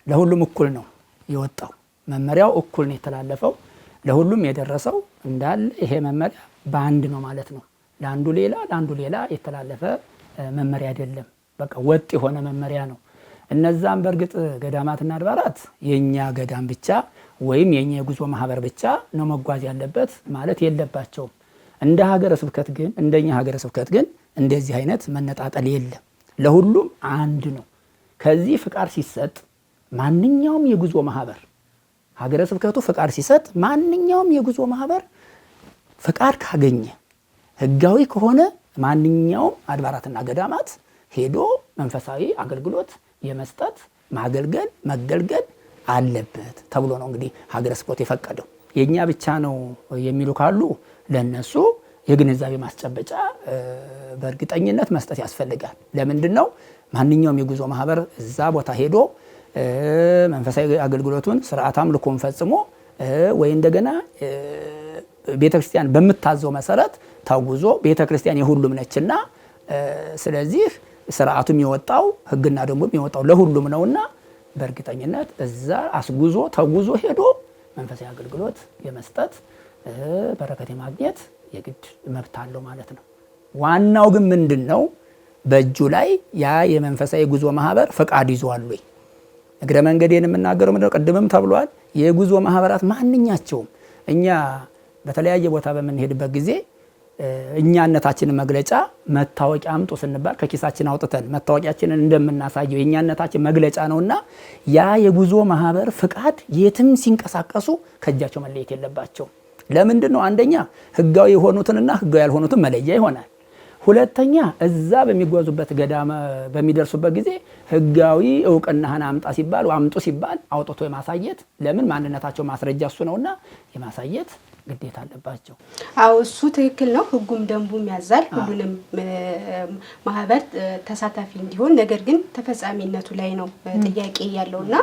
ለሁሉም እኩል ነው የወጣው። መመሪያው እኩል ነው የተላለፈው፣ ለሁሉም የደረሰው እንዳለ ይሄ መመሪያ በአንድ ነው ማለት ነው። ለአንዱ ሌላ የተላለፈ መመሪያ አይደለም። በቃ ወጥ የሆነ መመሪያ ነው። እነዛም በእርግጥ ገዳማትና አድባራት የኛ ገዳም ብቻ ወይም የኛ የጉዞ ማህበር ብቻ ነው መጓዝ ያለበት ማለት የለባቸውም። እንደ ሀገረ ስብከት ግን እንደኛ ሀገረ ስብከት ግን እንደዚህ አይነት መነጣጠል የለም። ለሁሉም አንድ ነው። ከዚህ ፍቃድ ሲሰጥ ማንኛውም የጉዞ ማህበር ሀገረ ስብከቱ ፍቃድ ሲሰጥ ማንኛውም የጉዞ ማህበር ፍቃድ ካገኘ ህጋዊ ከሆነ ማንኛውም አድባራትና ገዳማት ሄዶ መንፈሳዊ አገልግሎት የመስጠት ማገልገል መገልገል አለበት ተብሎ ነው እንግዲህ ሀገረ ስብከቱ የፈቀደው። የኛ ብቻ ነው የሚሉ ካሉ ለነሱ የግንዛቤ ማስጨበጫ በእርግጠኝነት መስጠት ያስፈልጋል። ለምንድነው ማንኛውም የጉዞ ማህበር እዛ ቦታ ሄዶ መንፈሳዊ አገልግሎቱን ስርዓት አምልኮን ፈጽሞ ወይ እንደገና ቤተክርስቲያን በመታዘው መሰረት ተጉዞ ቤተክርስቲያን የሁሉም ነችና ስለዚህ ስርዓቱም የወጣው ህግና ደንቡም የወጣው ለሁሉም ነውና በእርግጠኝነት እዛ አስጉዞ ተጉዞ ሄዶ መንፈሳዊ አገልግሎት የመስጠት በረከት የማግኘት የግድ መብት አለው ማለት ነው። ዋናው ግን ምንድነው በእጁ ላይ ያ የመንፈሳዊ ጉዞ ማህበር ፍቃድ ይዟል ወይ? እግረ መንገዴን የምናገረው ምንድነው ቀድመም ተብሏል። የጉዞ ማህበራት ማንኛቸውም እኛ በተለያየ ቦታ በምንሄድበት ጊዜ እኛነታችንን መግለጫ መታወቂያ አምጡ ስንባል ከኪሳችን አውጥተን መታወቂያችንን እንደምናሳየው የኛነታችን መግለጫ ነውና ያ የጉዞ ማህበር ፍቃድ የትም ሲንቀሳቀሱ ከእጃቸው መለየት የለባቸው። ለምንድነው? አንደኛ ህጋዊ የሆኑትንና ህጋዊ ያልሆኑትን መለያ ይሆናል። ሁለተኛ እዛ በሚጓዙበት ገዳም በሚደርሱበት ጊዜ ህጋዊ እውቅናህን አምጡ ሲባል አውጥቶ የማሳየት ለምን ማንነታቸው ማስረጃ እሱ ነውና የማሳየት ግዴታ አለባቸው። አዎ እሱ ትክክል ነው። ህጉም ደንቡም ያዛል ሁሉንም ማህበር ተሳታፊ እንዲሆን። ነገር ግን ተፈጻሚነቱ ላይ ነው ጥያቄ ያለውና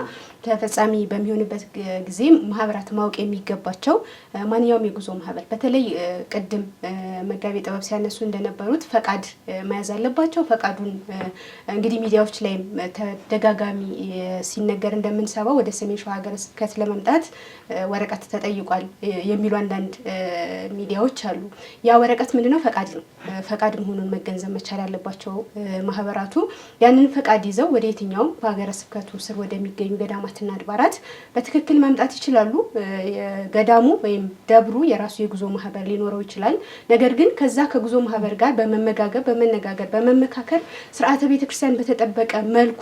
ተፈጻሚ በሚሆንበት ጊዜ ማህበራት ማወቅ የሚገባቸው ማንኛውም የጉዞ ማህበር በተለይ ቅድም መጋቤ ጥበብ ሲያነሱ እንደነበሩት ፈቃድ መያዝ አለባቸው። ፈቃዱን እንግዲህ ሚዲያዎች ላይ ተደጋጋሚ ሲነገር እንደምንሰማው ወደ ሰሜን ሸዋ ሀገረ ስብከት ለመምጣት ወረቀት ተጠይቋል የሚሉ አንዳንድ ሚዲያዎች አሉ። ያ ወረቀት ምንድነው? ፈቃድ ነው። ፈቃድ መሆኑን መገንዘብ መቻል ያለባቸው ማህበራቱ ያንን ፈቃድ ይዘው ወደ የትኛው በሀገረ ስብከቱ ስር ወደሚገኙ ገዳማትና አድባራት በትክክል መምጣት ይችላሉ። ገዳሙ ወይም ደብሩ የራሱ የጉዞ ማህበር ሊኖረው ይችላል። ነገር ግን ከዛ ከጉዞ ማህበር ጋር በመመጋገብ በመነጋገር በመመካከር ስርዓተ ቤተክርስቲያን በተጠበቀ መልኩ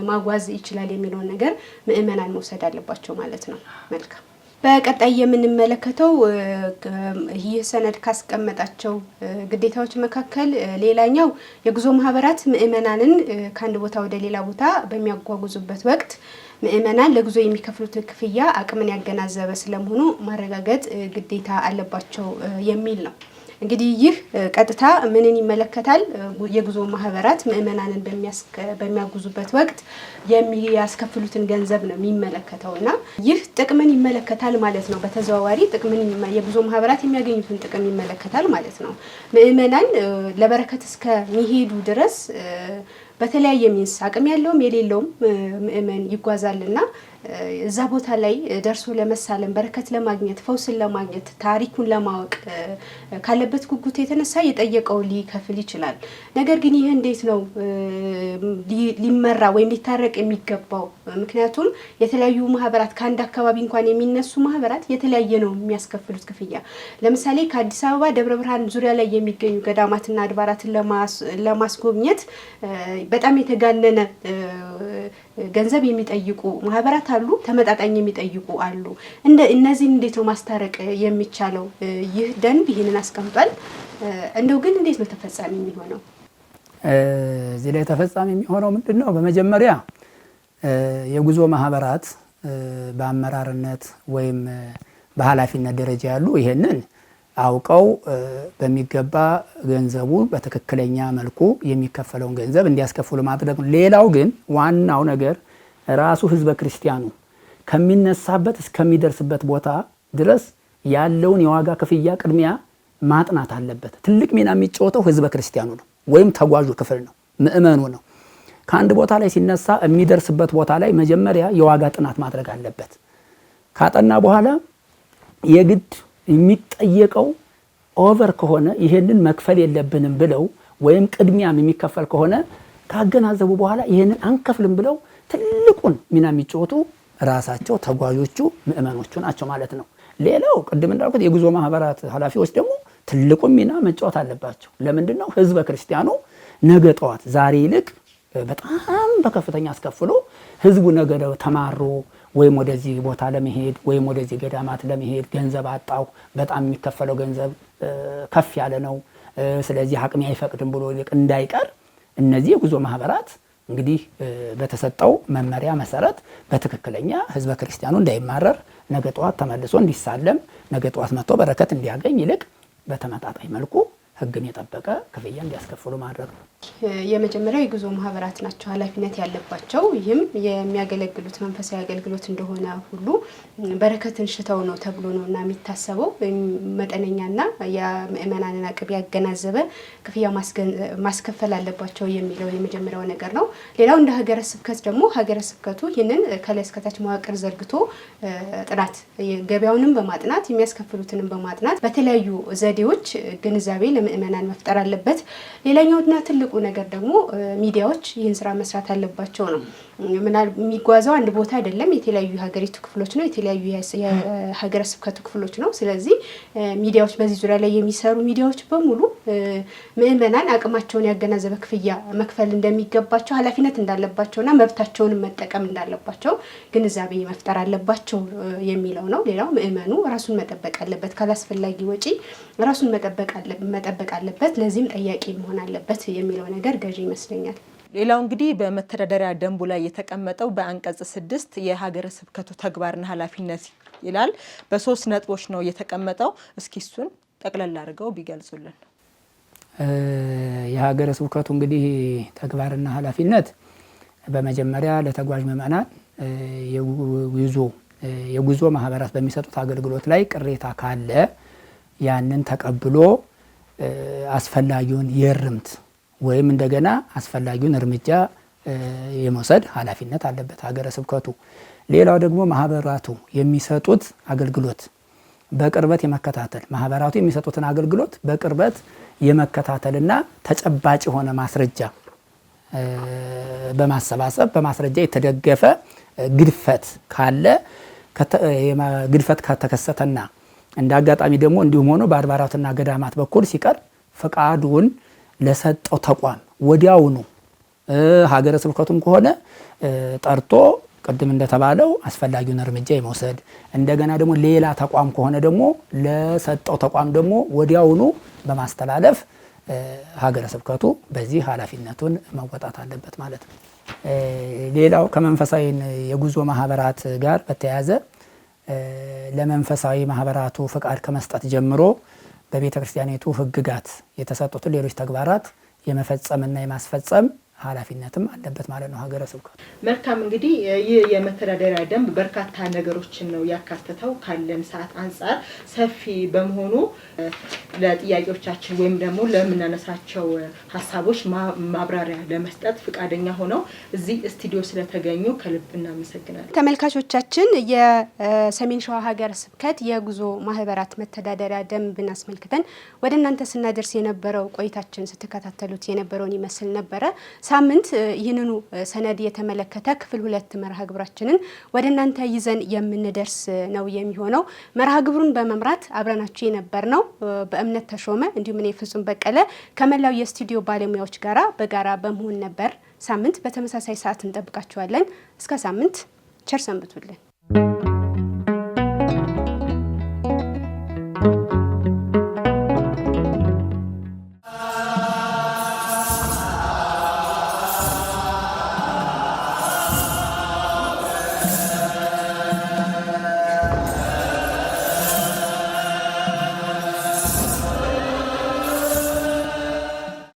ማጓዝ ይችላል የሚለውን ነገር ምእመናን መውሰድ አለባቸው ማለት ነው። መልካም። በቀጣይ የምንመለከተው ይህ ሰነድ ካስቀመጣቸው ግዴታዎች መካከል ሌላኛው የጉዞ ማህበራት ምእመናንን ከአንድ ቦታ ወደ ሌላ ቦታ በሚያጓጉዙበት ወቅት ምእመናን ለጉዞ የሚከፍሉት ክፍያ አቅምን ያገናዘበ ስለመሆኑ ማረጋገጥ ግዴታ አለባቸው የሚል ነው። እንግዲህ ይህ ቀጥታ ምንን ይመለከታል? የጉዞ ማህበራት ምእመናንን በሚያጉዙበት ወቅት የሚያስከፍሉትን ገንዘብ ነው የሚመለከተውና ይህ ጥቅምን ይመለከታል ማለት ነው። በተዘዋዋሪ ጥቅምን የጉዞ ማህበራት የሚያገኙትን ጥቅም ይመለከታል ማለት ነው። ምእመናን ለበረከት እስከሚሄዱ ድረስ በተለያየ ሚንስ አቅም ያለውም የሌለውም ምእመን ይጓዛልና እዛ ቦታ ላይ ደርሶ ለመሳለም በረከት ለማግኘት ፈውስን ለማግኘት ታሪኩን ለማወቅ ካለበት ጉጉት የተነሳ የጠየቀው ሊከፍል ይችላል። ነገር ግን ይህ እንዴት ነው ሊመራ ወይም ሊታረቅ የሚገባው? ምክንያቱም የተለያዩ ማህበራት ከአንድ አካባቢ እንኳን የሚነሱ ማህበራት የተለያየ ነው የሚያስከፍሉት ክፍያ። ለምሳሌ ከአዲስ አበባ ደብረ ብርሃን ዙሪያ ላይ የሚገኙ ገዳማትና አድባራትን ለማስጎብኘት በጣም የተጋነነ ገንዘብ የሚጠይቁ ማህበራት አሉ፣ ተመጣጣኝ የሚጠይቁ አሉ። እነዚህን እንዴት ነው ማስታረቅ የሚቻለው? ይህ ደንብ ይህንን አስቀምጧል። እንደው ግን እንዴት ነው ተፈጻሚ የሚሆነው? እዚህ ላይ ተፈጻሚ የሚሆነው ምንድነው? በመጀመሪያ የጉዞ ማህበራት በአመራርነት ወይም በኃላፊነት ደረጃ ያሉ ይሄንን አውቀው በሚገባ ገንዘቡ በትክክለኛ መልኩ የሚከፈለውን ገንዘብ እንዲያስከፍሉ ማድረግ ነው። ሌላው ግን ዋናው ነገር ራሱ ህዝበ ክርስቲያኑ ከሚነሳበት እስከሚደርስበት ቦታ ድረስ ያለውን የዋጋ ክፍያ ቅድሚያ ማጥናት አለበት። ትልቅ ሚና የሚጫወተው ህዝበ ክርስቲያኑ ነው ወይም ተጓዡ ክፍል ነው፣ ምእመኑ ነው። ከአንድ ቦታ ላይ ሲነሳ የሚደርስበት ቦታ ላይ መጀመሪያ የዋጋ ጥናት ማድረግ አለበት። ካጠና በኋላ የግድ የሚጠየቀው ኦቨር ከሆነ ይሄንን መክፈል የለብንም ብለው ወይም ቅድሚያም የሚከፈል ከሆነ ካገናዘቡ በኋላ ይሄንን አንከፍልም ብለው ትልቁን ሚና የሚጫወቱ ራሳቸው ተጓዦቹ ምእመኖቹ ናቸው ማለት ነው። ሌላው ቅድም እንዳልኩት የጉዞ ማህበራት ኃላፊዎች ደግሞ ትልቁን ሚና መጫወት አለባቸው። ለምንድነው? ህዝበ ክርስቲያኑ ነገ ጠዋት ዛሬ ይልቅ በጣም በከፍተኛ አስከፍሎ ህዝቡ ነገ ተማሮ ወይም ወደዚህ ቦታ ለመሄድ ወይም ወደዚህ ገዳማት ለመሄድ ገንዘብ አጣው፣ በጣም የሚከፈለው ገንዘብ ከፍ ያለ ነው፣ ስለዚህ አቅሜ አይፈቅድም ብሎ እንዳይቀር እነዚህ የጉዞ ማህበራት እንግዲህ በተሰጠው መመሪያ መሰረት በትክክለኛ ህዝበ ክርስቲያኑ እንዳይማረር ነገ ጠዋት ተመልሶ እንዲሳለም ነገ ጠዋት መጥቶ በረከት እንዲያገኝ ይልቅ በተመጣጣኝ መልኩ ህግን የጠበቀ ክፍያ እንዲያስከፍሉ ማድረግ ነው። የመጀመሪያው የጉዞ ማህበራት ናቸው ኃላፊነት ያለባቸው። ይህም የሚያገለግሉት መንፈሳዊ አገልግሎት እንደሆነ ሁሉ በረከትን ሽተው ነው ተብሎ ነውና የሚታሰበው። መጠነኛና የምእመናንን አቅም ያገናዘበ ክፍያ ማስከፈል አለባቸው የሚለው የመጀመሪያው ነገር ነው። ሌላው እንደ ሀገረ ስብከት ደግሞ ሀገረ ስብከቱ ይህንን ከላይ እስከታች መዋቅር ዘርግቶ ጥናት ገበያውንም በማጥናት የሚያስከፍሉትንም በማጥናት በተለያዩ ዘዴዎች ግንዛቤ ለምእመናን መፍጠር አለበት። ሌላኛውና ትልቁ ነገር ደግሞ ሚዲያዎች ይህን ስራ መስራት አለባቸው ነው። የሚጓዘው አንድ ቦታ አይደለም፣ የተለያዩ የሀገሪቱ ክፍሎች ነው፣ የተለያዩ የሀገረ ስብከቱ ክፍሎች ነው። ስለዚህ ሚዲያዎች በዚህ ዙሪያ ላይ የሚሰሩ ሚዲያዎች በሙሉ ምእመናን አቅማቸውን ያገናዘበ ክፍያ መክፈል እንደሚገባቸው ኃላፊነት እንዳለባቸውና መብታቸውን መጠቀም እንዳለባቸው ግንዛቤ መፍጠር አለባቸው የሚለው ነው። ሌላው ምእመኑ ራሱን መጠበቅ አለበት፣ ካላስፈላጊ ወጪ ራሱን መጠበቅ አለበት፣ ለዚህም ጠያቂ መሆን አለበት የሚለው ነገር ገዢ ይመስለኛል። ሌላው እንግዲህ በመተዳደሪያ ደንቡ ላይ የተቀመጠው በአንቀጽ 6 የሀገረ ስብከቱ ተግባርና ኃላፊነት ይላል። በ3 ነጥቦች ነው የተቀመጠው። እስኪ እሱን ጠቅለል አድርገው ቢገልጹልን። የሀገረ ስብከቱ እንግዲህ ተግባርና ኃላፊነት በመጀመሪያ ለተጓዥ ምዕመናን የጉዞ ማህበራት በሚሰጡት አገልግሎት ላይ ቅሬታ ካለ ያንን ተቀብሎ አስፈላጊውን የርምት ወይም እንደገና አስፈላጊውን እርምጃ የመውሰድ ኃላፊነት አለበት ሀገረ ስብከቱ። ሌላው ደግሞ ማህበራቱ የሚሰጡት አገልግሎት በቅርበት የመከታተል ማህበራቱ የሚሰጡትን አገልግሎት በቅርበት የመከታተልና ተጨባጭ የሆነ ማስረጃ በማሰባሰብ በማስረጃ የተደገፈ ግድፈት ካለ ግድፈት ከተከሰተና እንደ አጋጣሚ ደግሞ እንዲሁም ሆኖ በአድባራትና ገዳማት በኩል ሲቀር ፈቃዱን ለሰጠው ተቋም ወዲያውኑ ሀገረ ስብከቱም ከሆነ ጠርቶ ቅድም እንደተባለው አስፈላጊውን እርምጃ የመውሰድ እንደገና ደግሞ ሌላ ተቋም ከሆነ ደግሞ ለሰጠው ተቋም ደግሞ ወዲያውኑ በማስተላለፍ ሀገረ ስብከቱ በዚህ ኃላፊነቱን መወጣት አለበት ማለት ነው። ሌላው ከመንፈሳዊ የጉዞ ማህበራት ጋር በተያያዘ ለመንፈሳዊ ማህበራቱ ፍቃድ ከመስጠት ጀምሮ በቤተ ክርስቲያኒቱ ሕግጋት የተሰጡትን ሌሎች ተግባራት የመፈጸምና የማስፈጸም ኃላፊነትም አለበት ማለት ነው ሀገረ ስብከቱ። መልካም እንግዲህ ይህ የመተዳደሪያ ደንብ በርካታ ነገሮችን ነው ያካተተው። ካለን ሰዓት አንጻር ሰፊ በመሆኑ ለጥያቄዎቻችን ወይም ደግሞ ለምናነሳቸው ሀሳቦች ማብራሪያ ለመስጠት ፍቃደኛ ሆነው እዚህ ስቱዲዮ ስለተገኙ ከልብ እናመሰግናለን። ተመልካቾቻችን የሰሜን ሸዋ ሀገረ ስብከት የጉዞ ማህበራት መተዳደሪያ ደንብን አስመልክተን ወደ እናንተ ስናደርስ የነበረው ቆይታችን ስትከታተሉት የነበረውን ይመስል ነበረ። ሳምንት ይህንኑ ሰነድ የተመለከተ ክፍል 2 መርሃ ግብራችንን ወደ እናንተ ይዘን የምንደርስ ነው የሚሆነው። መርሃ ግብሩን በመምራት አብረናችሁ የነበርነው በእምነት ተሾመ እንዲሁም እኔ ፍጹም በቀለ ከመላው የስቱዲዮ ባለሙያዎች ጋራ በጋራ በመሆን ነበር። ሳምንት በተመሳሳይ ሰዓት እንጠብቃችኋለን። እስከ ሳምንት ቸር ሰንብቱልን።